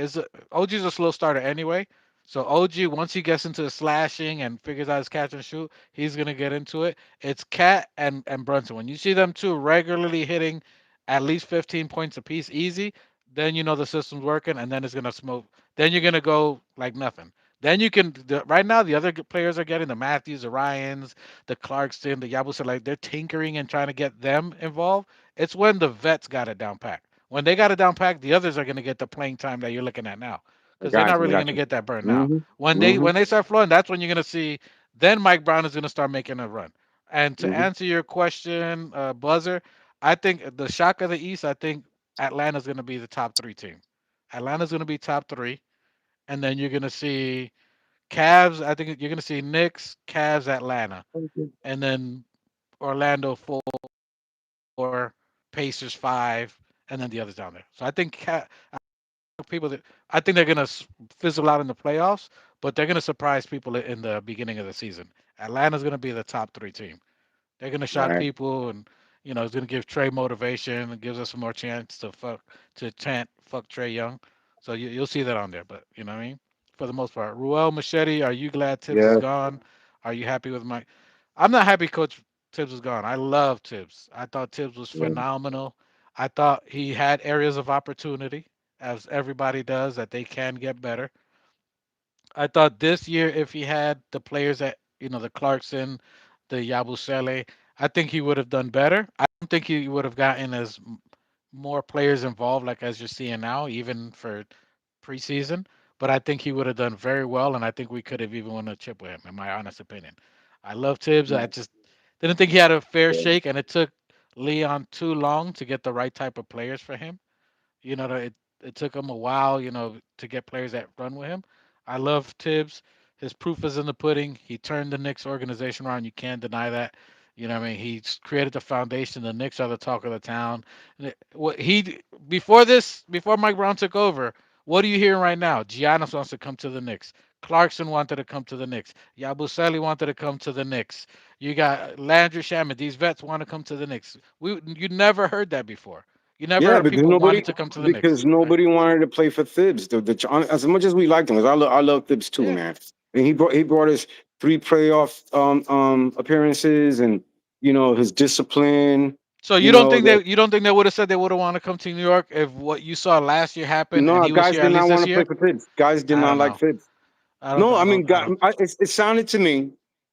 OG's a slow starter anyway. So OG, once he gets into the slashing and figures out his catch and shoot, he's gonna get into it. It's Cat and Brunson. When you see them two regularly hitting at least 15 points apiece easy, then you know the system's working, and then it's gonna smoke. Then you're gonna go like nothing. Then you can right now the other players are getting the Matthews, the Ryans, the Clarkson, the Yabusel, like they're tinkering and trying to get them involved. It's when the vets got it down pack. When they got it down pack, the others are gonna get the playing time that you're looking at now, I because they're got not you. I really got gonna you. get that burn now. Mm-hmm. When they Mm-hmm. when they start flowing, that's when you're gonna see. Then Mike Brown is gonna start making a run. And to Mm-hmm. answer your question, Buzzer, I think the shock of the East. I think Atlanta's gonna be the top three team. Atlanta's gonna be top three, and then you're gonna see Cavs. I think you're gonna see Knicks, Cavs, Atlanta, and then Orlando 4, Pacers 5, and then the others down there. So I think Atlanta's gonna be the top three. people that I think they're gonna fizzle out in the playoffs, but they're gonna surprise people in the beginning of the season. Atlanta's gonna be the top three team. They're gonna All shock right. people, and it's gonna give Trey motivation. It gives us some more chance to chant fuck Trey Young. So you'll see that on there. But you know what I mean. For the most part, Ruel Machete, are you glad Tibbs is Yeah. gone? Are you happy with Mike? I'm not happy Coach Tibbs is gone. I love Tibbs. I thought Tibbs was Yeah. phenomenal. I thought he had areas of opportunity, as everybody does, that they can get better. I thought this year, if he had the players that the Clarkson, the Yabusele, I think he would have done better. I don't think he would have gotten as more players involved, like as you're seeing now, even for preseason. But I think he would have done very well, and I think we could have even won a chip with him, in my honest opinion. I love Tibbs. I just didn't think he had a fair Yeah. shake, and it took Leon too long to get the right type of players for him. It took him a while, to get players that run with him. I love Tibbs. His proof is in the pudding. He turned the Knicks organization around. You can't deny that. You know what I mean? He's created the foundation. The Knicks are the talk of the town. What before this, before Mike Brown took over, what are you hearing right now? Giannis wants to come to the Knicks. Clarkson wanted to come to the Knicks. Yabusele wanted to come to the Knicks. You got Landry Shamet. These vets want to come to the Knicks. You never heard that before. You never Yeah, heard because people wanting to come to the Knicks, right? nobody wanted to play for Thibs. As much as we liked him, because I love Thibs too, Yeah. man. And he brought us three playoff appearances, and his discipline. So You know that you don't think they would have said they would have wanted to come to New York if what you saw last year happened and no he was guys here did at not least want this to play year? for Thibs. Guys did I not don't like know. Thibs. No, I mean, I don't. it sounded to me,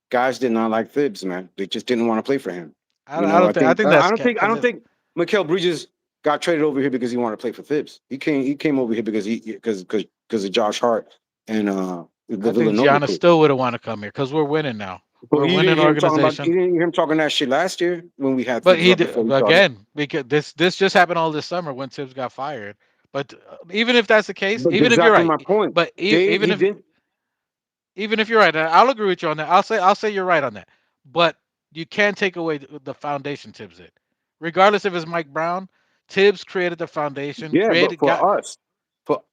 guys did not like Thibs, man. They just didn't want to play for him. I don't think. I think that's I because don't think Mikael Bridges got traded over here because he wanted to play for Thibs. He came over here because of Josh Hart and the I think Villanova Gianna kid. still would have wanted to come here because we're winning now. But We're a winning you organization. didn't hear him talking that shit last year when we had But Thibs he up before did we started. again because this just happened all this summer when Tibbs got fired. But even if that's the case, But even if you're exactly right, my point. but He did. even if you're right, and I'll agree with you on that. I'll say you're right on that. But you can't take away the foundation Tibbs did. Regardless if it's Mike Brown, Tibbs created the foundation, Yeah, but created got for us,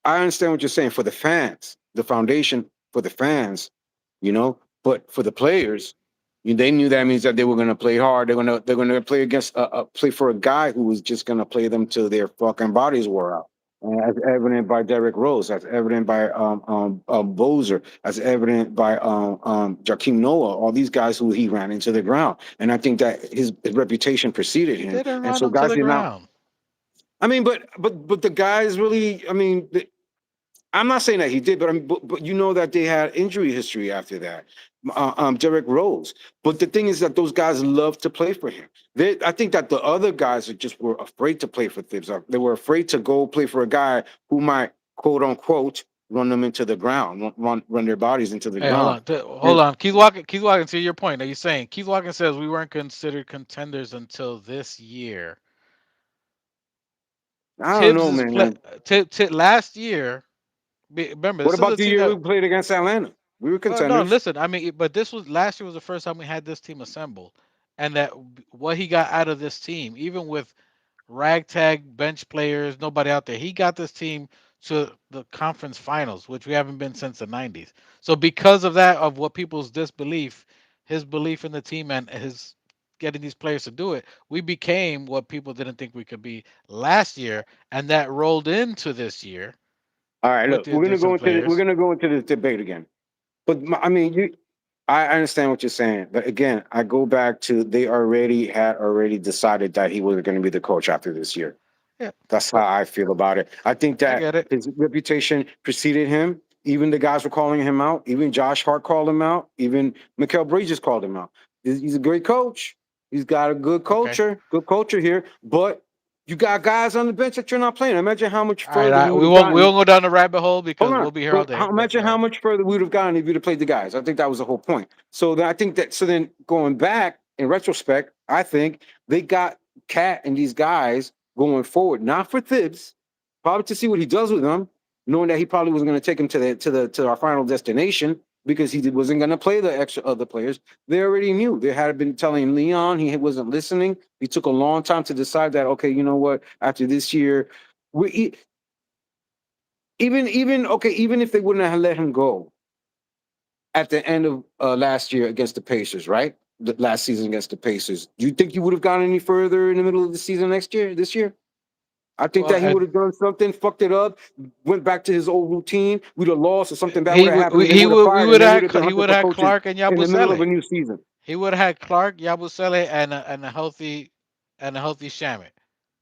I understand what you're saying. For the fans, the foundation for the fans, but for the players, they knew that means that they were going to play hard. They're going to play against play for a guy who was just going to play them till their fucking bodies wore out. As evident by Derrick Rose, as evident by Bozer, as evident by Jakeem Noah, all these guys who he ran into the ground. And I think that his reputation preceded he him. didn't And run so him to guys the did not. ground. I mean, but the guys really. I mean, I'm not saying that he did, but I mean, but you know that they had injury history after that. Derrick Rose. But the thing is that those guys love to play for him. I think that the other guys were afraid to play for Thibs. They were afraid to go play for a guy who might quote unquote run them into the ground, run their bodies into the Hey, hold ground. on, hold And on. Keith Walker. To your point, are you saying Keith Walker says we weren't considered contenders until this year? I don't Tibbs know, is play. man. Last year. Remember, What this is about a the team year we that. played against Atlanta? We were Well, no, contenders. listen. I mean, but this was last year was the first time we had this team assembled, and that what he got out of this team, even with ragtag bench players, nobody out there, he got this team to the conference finals, which we haven't been since the '90s. So because of that, of what people's disbelief, his belief in the team, and his getting these players to do it, we became what people didn't think we could be last year, and that rolled into this year All right, with look, the additional we're players. gonna go into this debate again. But I mean, I understand what you're saying, but again, I go back to they already decided that he was going to be the coach after this year. Yeah, That's how but I feel about it. I think I that get it. his reputation preceded him. Even the guys were calling him out. Even Josh Hart called him out. Even Mikael Bridges called him out. He's a great coach. He's got a Okay. good culture here. But you got guys on the bench that you're not playing. Imagine how much All right, further we would have we gotten. won't go down the rabbit hole Hold because on. we'll be here all But day. But imagine go how ahead. much further we would have gone if you'd have played the guys. I think that was the whole point. So then I think that so then going back in retrospect, I think they got Cat and these guys going forward, not for Thibs, probably to see what he does with them, knowing that he probably wasn't going to take him to our final destination because wasn't going to play the extra other players. They already knew. They had been telling Leon he wasn't listening. He took a long time to decide that okay, you know what? After this year, we even okay, even if they wouldn't have let him go at the end of last year against the Pacers, right? The last season against the Pacers. Do you think he would have gone any further in the middle of the season next year, this year? I think Well, that he would and have done something, fucked it up, went back to his old routine. We'd have lost, or something bad would he have w- happened, and they he would have would we fired him. would They would have have been he hunting would for have coaches Clark and in the middle of a Yabusele. new season. He would have had Clark, Yabusele, and a healthy Shamit.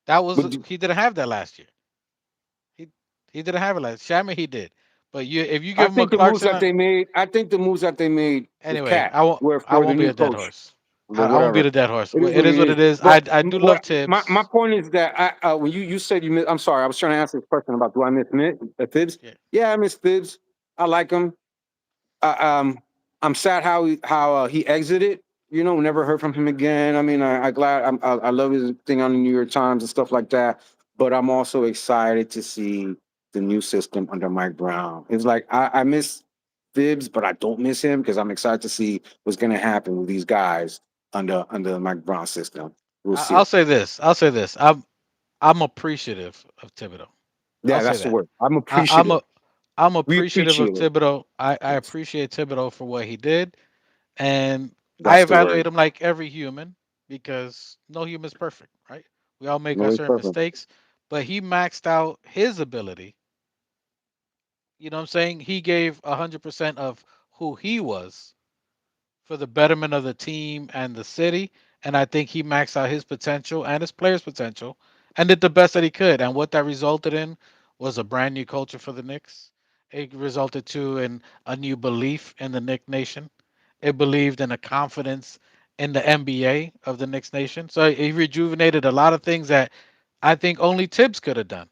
That was But he didn't have that last year. He he didn't have it last. Shamit he did, but if you I give him a think the moves Clarkson, that they made, I think the moves that they made with anyway, Cat were I for the won't be new a dead coach. horse. But I won't be whatever. the dead horse. It is It what is it what is. it is. But I do love what my Tibbs. point is that when you said you miss, I'm sorry, I was trying to answer this question about do I miss Thibs? Yeah. Yeah, I miss Thibs. I like him. I'm sad how he exited. You know, never heard from him again. I mean, I glad I love his thing on the New York Times and stuff like that. But I'm also excited to see the new system under Mike Brown. It's like I miss Thibs, but I don't miss him because I'm excited to see what's going to happen with these guys under the Mike Brown system. We'll I'll see. say this. I'll say this. I'm appreciative of Thibodeau. I'll Yeah, say that's the that. word. I'm I, I'm appreciative. a I'm We appreciative of appreciate it. Thibodeau. I appreciate Thibodeau for what he did, and I That's the evaluate word. him like every human because no human's perfect, right? We all make our No, he's certain perfect. mistakes, but he maxed out his ability. You know what I'm saying? He gave 100% of who he was for the betterment of the team and the city. And I think he maxed out his potential and his players' potential and did the best that he could. And what that resulted in was a brand new culture for the Knicks. It resulted to in a new belief in the Knick Nation. It believed in a confidence in the NBA of the Knicks Nation. So he rejuvenated a lot of things that I think only Tibbs could have done.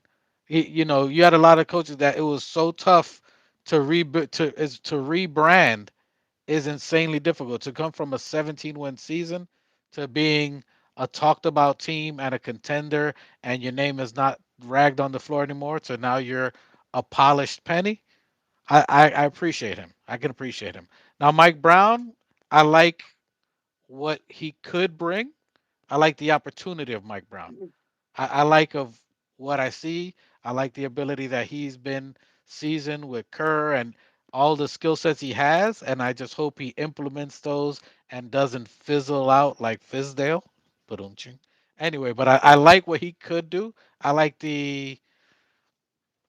You had a lot of coaches that it was so tough to rebrand is insanely difficult to come from a 17-win season to being a talked about team and a contender and your name is not ragged on the floor anymore to now you're a polished penny. I appreciate him. I can appreciate him. Now Mike Brown, I like what he could bring. I like the opportunity of Mike Brown. I like of what I see. I like the ability that he's been seasoned with Kerr and all the skill sets he has, and I just hope he implements those and doesn't fizzle out like Fizdale. Ba-dum-ching. Anyway, but I like what he could do. I like the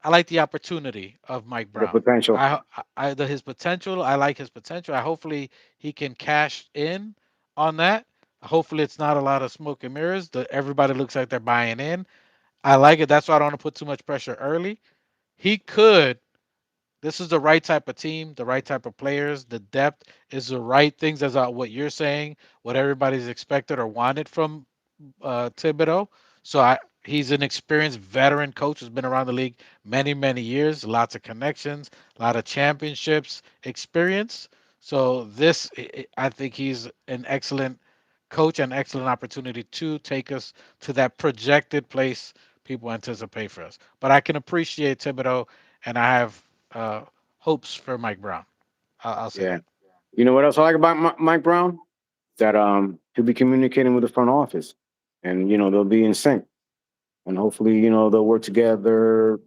I like the opportunity of Mike The Brown. potential. His potential. I like his potential. I hopefully he can cash in on that. Hopefully it's not a lot of smoke and mirrors. Everybody looks like they're buying in. I like it. That's why I don't want to put too much pressure early. He could. This is the right type of team, the right type of players. The depth is the right things as what you're saying, what everybody's expected or wanted from Thibodeau. So he's an experienced veteran coach who's been around the league many, many years, lots of connections, a lot of championships experience. So I think he's an excellent coach and excellent opportunity to take us to that projected place people anticipate for us. But I can appreciate Thibodeau, and I have uh, hopes for Mike Brown. I'll say Yeah. that. You know what else I like about Mike Brown? That he'll be communicating with the front office, and they'll be in sync, and hopefully they'll work together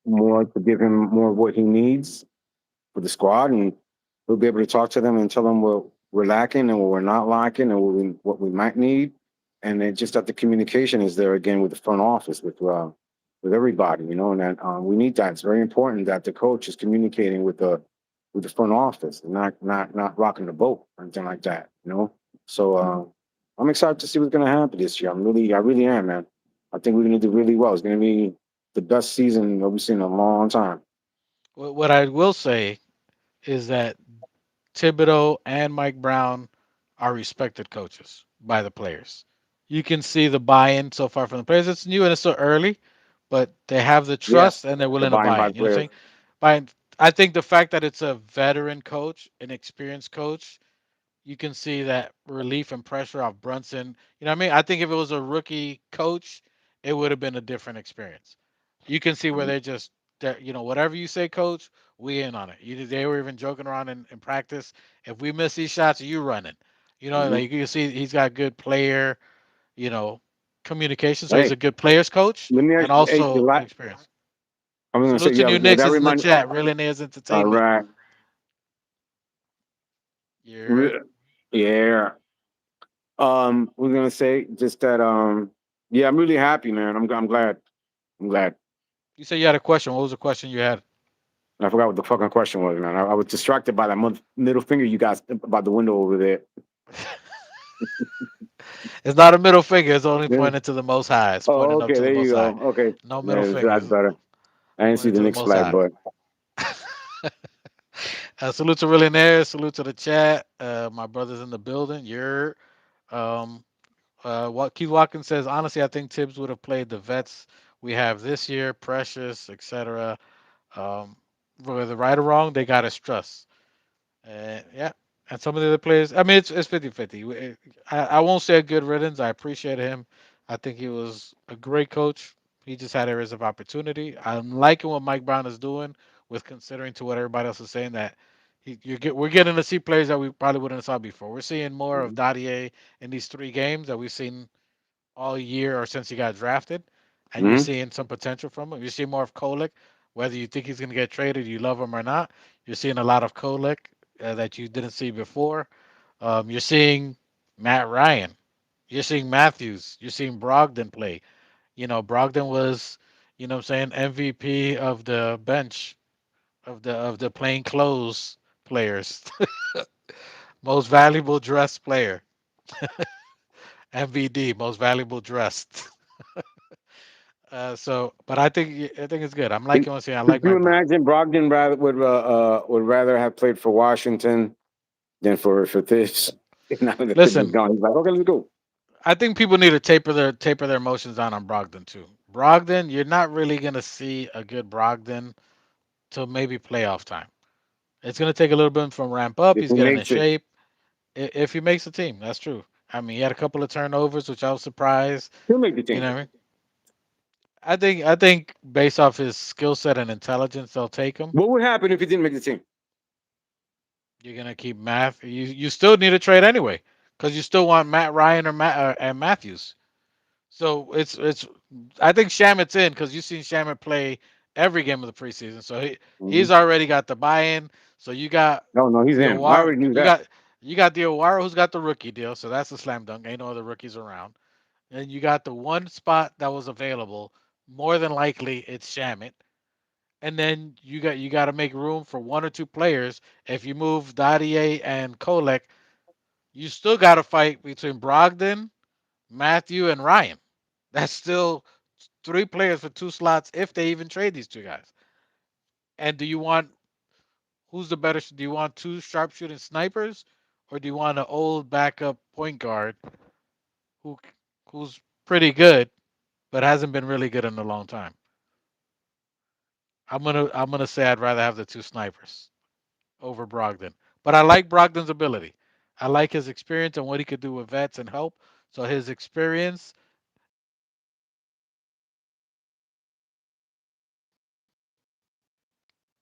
more to give him more of what he needs for the squad, and we'll be able to talk to them and tell them what we're lacking and what we're not lacking and what we might need, and then just that the communication is there again with the front office with everybody, and that we need that. It's very important that the coach is communicating with the front office and not rocking the boat or anything like that. So I'm excited to see what's going to happen this year. I really am, man. I think we're going to do really well. It's going to be the best season that we've seen in a long time. What I will say is that Thibodeau and Mike Brown are respected coaches by the players. You can see the buy-in so far from the players. It's new and it's still early, but they have the Yeah, trust and they're the willing to buying buy by in. You know what I'm players. saying? Buy I think the fact that it's a veteran coach, an experienced coach, you can see that relief and pressure off Brunson. You know what I mean? I think if it was a rookie coach, it would have been a different experience. You can see where whatever you say, coach, we in on it. They were even joking around in practice. If we miss these shots, you running. Hmm. Like you can see he's got good player, you know, communication. So he's Hey, a good players coach let me and ask you, hey, also experience. I was gonna say, Salute to yeah, New that Knicks is in the remind. chat. Millionaires All Entertainment. right. You're Re- Yeah. We're gonna say just that. Yeah, I'm really happy, man. I'm glad. I'm glad. You said you had a question. What was the question you had? I forgot what the fucking question was, man. I was distracted by that middle finger you guys by the window over there. It's not a middle finger. It's only Yeah. pointing to the Most High. It's Oh, pointing up okay. to the There Most you High. go. Okay, No middle that's fingers. better. I didn't see Pointing the to the Knicks Most flag, High. but Salute to Millionaires. Salute to the chat. My brother's in the building. You're. Um, what Keith Watkins says, honestly, I think Tibbs would have played the vets we have this year, Precious, etc. Um, whether right or wrong, they got his trust. Yeah, and some of the other players, I mean, it's 50-50. I won't say a good riddance. I appreciate him. I think he was a great coach. He just had areas of opportunity. I'm liking what Mike Brown is doing with considering to what everybody else is saying that we're getting to see players that we probably wouldn't have saw before. We're seeing more of Dadier in these 3 games that we've seen all year or since he got drafted, and you're mm-hmm. seeing some potential from him. You see more of Kolek, whether you think he's going to get traded, you love him or not. You're seeing a lot of Kolek that you didn't see before. You're seeing Matt Ryan. You're seeing Matthews. You're seeing Brogdon play. Brogdon was, what I'm saying, MVP of the bench of the plain clothes players, most valuable dressed player, MVD, most valuable dressed. But I think it's good. I'm Could liking what I'm saying. I could like you Mike Brown. imagine Brogdon would rather have played for Washington than for this? Now that Tibbs is Listen, gone, he's like, okay, let's go. I think people need to taper their emotions down on Brogdon too. Brogdon, you're not really gonna see a good Brogdon till maybe playoff time. It's gonna take a little bit from ramp up. If He's he getting in makes it, shape. If he makes the team, that's true. I mean, he had a couple of turnovers, which I was surprised. he'll make the You team. know what I mean? I think based off his skill set and intelligence, they'll take him. What would happen if he didn't make the team? You're gonna keep Math. You still need a trade anyway, because you still want Matt Ryan or and Matthews. So it's. I think Shamit's in because you've seen Shamit play every game of the preseason. So Hmm. he's already got the buy-in. So you got No, no, he's in. I Diawara. already knew You that. got you got Diawara who's got the rookie deal. So that's a slam dunk. Ain't no other rookies around. And you got the one spot that was available. More than likely it's Shamit. And then you got to make room for one or two players. If you move Dadier and Kolek, you still got to fight between Brogdon, Matthew, and Ryan. That's still 3 players for 2 slots if they even trade these 2 guys. And do you want who's the better? Do you want 2 sharpshooting snipers, or do you want an old backup point guard who who's pretty good but hasn't been really good in a long time? I'm gonna say I'd rather have the 2 snipers over Brogdon, but I like Brogdon's ability. I like his experience and what he could do with vets and help. So his experience.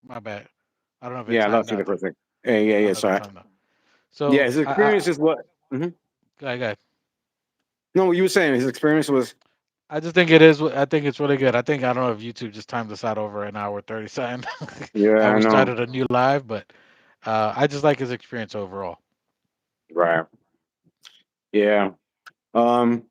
My bad. I don't know if it Yeah, I timed lost you there out. for a second. Yeah, yeah, I yeah. don't know if it Sorry. timed out. Yeah, So his I experience is what. Hmm. go ahead, go ahead. No, what you were saying. His experience was. I just think it is. I think it's really good. I don't know if YouTube just timed us out over an hour 30 something. Yeah, And I we know. started a new live, but I just like his experience overall. Right. Yeah. Um.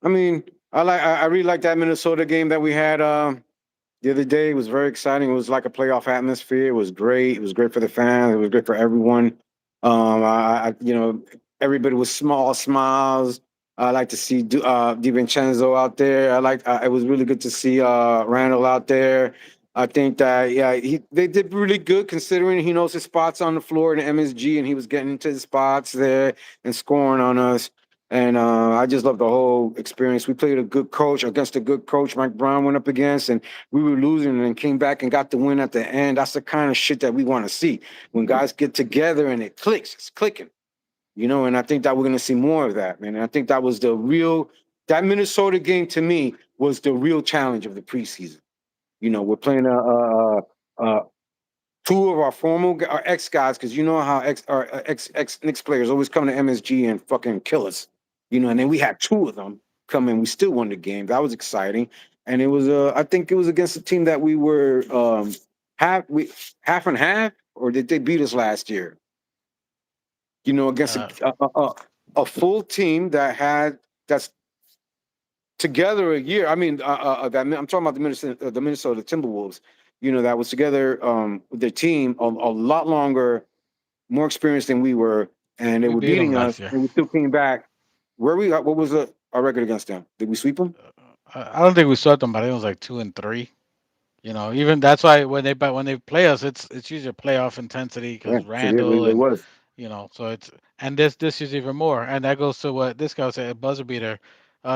I mean, I really like that Minnesota game that we had the other day. It was very exciting. It was like a playoff atmosphere. It was great. It was great for the fans. It was great for everyone. Everybody was small smiles. I like to see DiVincenzo out there. It was really good to see Randall out there. I think that yeah, they did really good considering he knows his spots on the floor in the MSG and he was getting into the spots there and scoring on us. And I just love the whole experience. We played a good coach against a good coach. Mike Brown went up against, and we were losing and came back and got the win at the end. That's the kind of shit that we want to see when guys get together and it clicks. It's clicking, And I think that we're going to see more of that, man. And I think that was that Minnesota game to me was the real challenge of the preseason. We're playing a two of our our ex guys, because you know how our ex Knicks players always come to MSG and fucking kill us, and then we had two of them come in. We still won the game. That was exciting, and it was I think it was against a team that we were half and half, or did they beat us last year? You know, against Uh, a full team that had that's together a year. I mean, I'm talking about the Minnesota Timberwolves. You know, that was together with their team a lot longer, more experienced than we were, and they we were beat them beating last us, year. and we still came back. Where we got? What was our record against them? Did we sweep them? I don't think we swept them, but I think it was like 2-3. You know, even that's why when they play us, it's usually playoff intensity Yeah, because it Randall and was. so it's and this is even more, and that goes to what this guy said, a buzzer beater.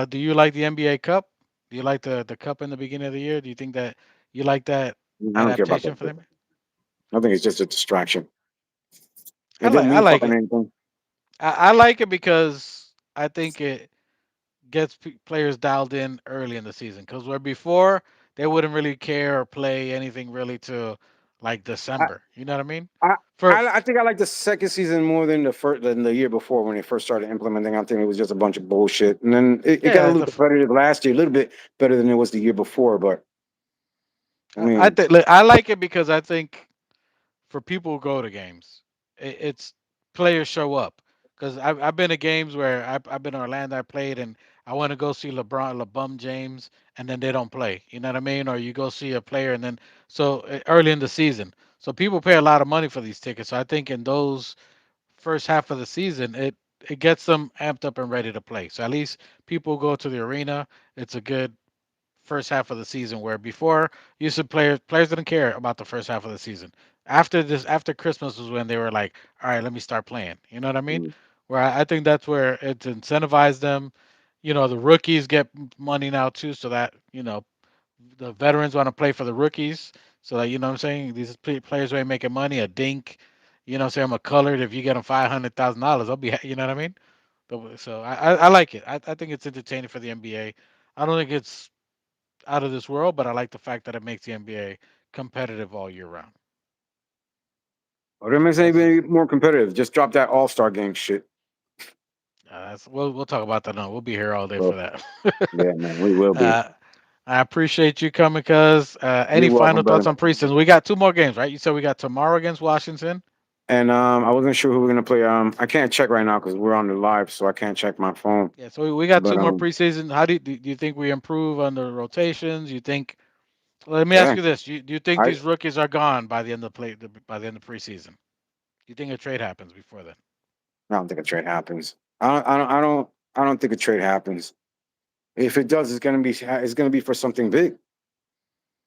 Do you like the NBA Cup? Do you like the cup in the beginning of the year? Do you think that you like that I don't care about adaptation that. for them? I think it's just a distraction. I It didn't like I mean like fucking it. anything. I like it because I think it gets players dialed in early in the season. Because where before they wouldn't really care or play anything really to like I, December. You know what I mean? I, For I think I like the second season more than the year before when they first started implementing. I think it was just a bunch of bullshit, and then it got a yeah, little competitive last year, a little bit better than it was the year before. But I I mean, think I like it because I think for people who go to games, it's players show up. Because I've been to games where I've been in Orlando, I played, and I want to go see LeBum James, and then they don't play. You know what I mean? Or you go see a player, and then early in the season, so people pay a lot of money for these tickets. So I think in those first half of the season, it gets them amped up and ready to play. So at least people go to the arena. It's a good first half of the season where before used to players didn't care about the first half of the season. After Christmas was when they were like, all right, let me start playing. You know what I mean? mm, Where I think that's where it incentivized them. The rookies get money now too, so that the veterans want to play for the rookies. So that what I'm saying, these players who ain't making money, a dink. Say I'm a colored. If you get them $500,000, I'll be. You know what I mean? So I like it. I think it's entertaining for the NBA. I don't think it's out of this world, but I like the fact that it makes the NBA competitive all year round. or it makes That's anybody more competitive. Just drop that All Star game shit. we'll talk about that now. We'll be here all day for Well, that. yeah, man, we will be. uh, I appreciate you coming, cuz. Any You're final welcome, thoughts brother. on preseason? We got two more games, right? You said we got tomorrow against Washington. And I wasn't sure who we're gonna play. I can't check right now because we're on the live, so I can't check my phone. Yeah, so we got But two more preseason. How do you think we improve on the rotations? You think? Let me ask yeah, you this: do you think I these rookies are gone by the end of by the end of preseason? Do you think a trade happens before then? I don't think a trade happens. I don't think a trade happens. If it does, it's gonna be for something big.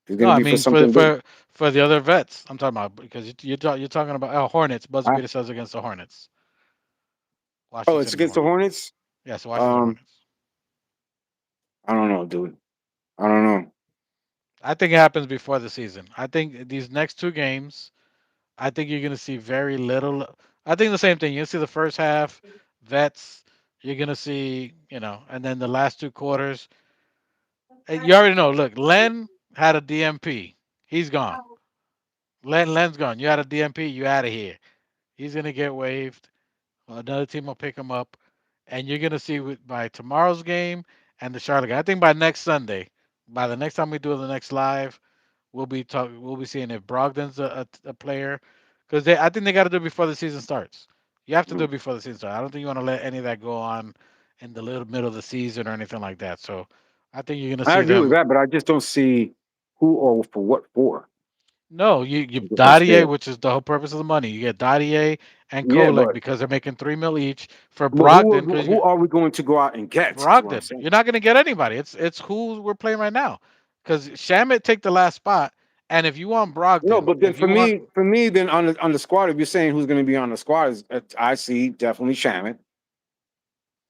It's No, gonna I be for mean for something big. the other vets. I'm talking about because you're talking about Hornets. Buzzer I, beater says against the Hornets, oh, it's Washington against the Hornets. Hornets. Yes, Washington Um, Hornets. I don't know, dude. I don't know. I think it happens before the season. I think these next two games, I think you're gonna see very little. I think the same thing. You'll see the first half vets. You're gonna see, and then the last two quarters. You already know. Look, Len had a DMP. He's gone. Len's gone. You had a DMP. You out of here. He's gonna get waived. Another team will pick him up, and you're gonna see by tomorrow's game and the Charlotte game. I think by next Sunday, by the next time we do the next live, We'll be seeing if Brogdon's a player, because I think they got to do it before the season starts. You have to do Mm. it before the season starts. I don't think you want to let any of that go on in the little middle of the season or anything like that. So I think you're gonna I see agree with them. that, but I just don't see who or for what for. No, you I just don't see Dottier, it. which is the whole purpose of the money. You get Dottier and Yeah, Kolek but because they're making 3 mil each for but Brogdon. Because who are we going to go out and get? Is what I'm Brogdon. saying. You're not going to get anybody. It's who we're playing right now. Because Shamit take the last spot, and if you want No, Brogdon, but then if you want, for me, then on the squad, if you're saying who's going to be on the squad, I see definitely Shamit.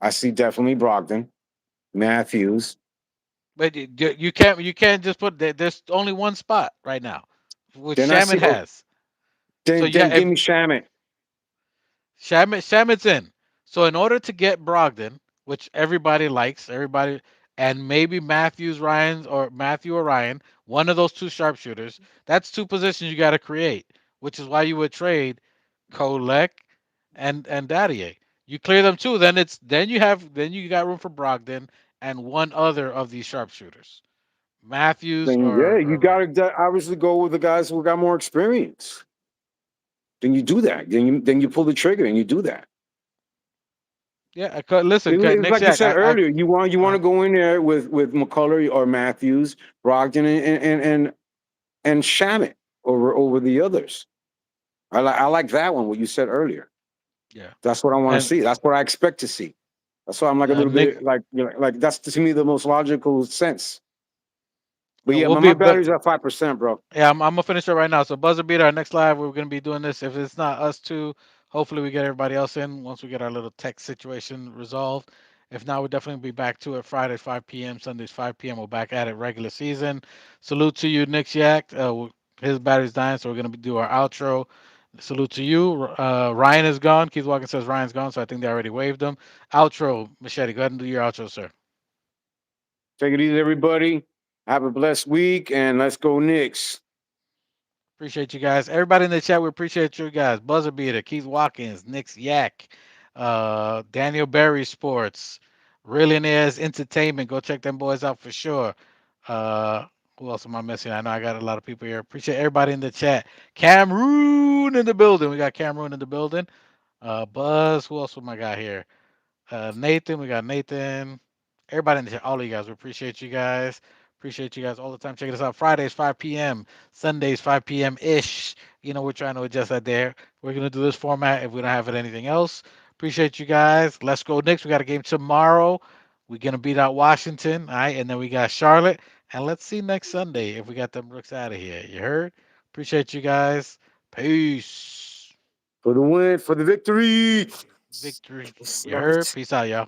I see definitely Brogdon, Matthews. but you can't just put there's only one spot right now, which Then I Shamit see. Oh, has. So yeah, then give if me Shamit. Shamit's in. So in order to get Brogdon, which everybody likes, and maybe Matthew or Ryan, one of those two sharpshooters, that's two positions you got to create, which is why you would trade Kolek and Dadier. You clear them too, then you got room for Brogdon and one other of these sharpshooters. Matthews Then yeah, you or Ryan. gotta obviously go with the guys who got more experience. Then you do that. Then you pull the trigger and you do that. Yeah, listen, It's Nick like you Shack, said earlier. You want uh, to go in there with McCullough or Matthews, Brogdon, and Shamit over the others. I like that one. What you said earlier. yeah, That's what I want to and see. That's what I expect to see. That's why I'm like a little Nick, bit like that's to me the most logical sense. But yeah, we'll my, be, my but battery's at 5%, bro. yeah, I'm gonna finish it right now. So buzzer beater, our next live, we're gonna be doing this. If it's not us two, hopefully we get everybody else in once we get our little tech situation resolved. If not, we'll definitely be back to it Fridays 5 p.m., Sundays 5 p.m. We're back at it regular season. Salute to you, Nick Yak. His battery's dying, so we're gonna do our outro. Salute to you. Ryan is gone. Keith Walker says Ryan's gone, so I think they already waved him. Outro, Machete. Go ahead and do your outro, sir. Take it easy, everybody. Have a blessed week, and let's go Knicks. Appreciate you guys. Everybody in the chat, we appreciate you guys. Buzzer Beater, Keith Watkins, Nick's Yak, Daniel Berry Sports, Millionaires Entertainment. Go check them boys out for sure. Uh, who else am I missing? I know I got a lot of people here. Appreciate everybody in the chat. Cameroon in the building. We got Cameroon in the building. Buzz, who else am I got here? Nathan, we got Nathan. Everybody in the chat, all of you guys, we appreciate you guys. Appreciate you guys all the time. Checking us out Fridays, 5 p.m., Sundays, 5 p.m. ish. You know, we're trying to adjust that there. We're going to do this format if we don't have it anything else. Appreciate you guys. Let's go Knicks. We got a game tomorrow. We're going to beat out Washington. All right. And then we got Charlotte. And let's see next Sunday if we got them Rooks out of here. You heard? Appreciate you guys. Peace. For the win, for the victory. Victory. You heard? Sniped. Peace out, y'all.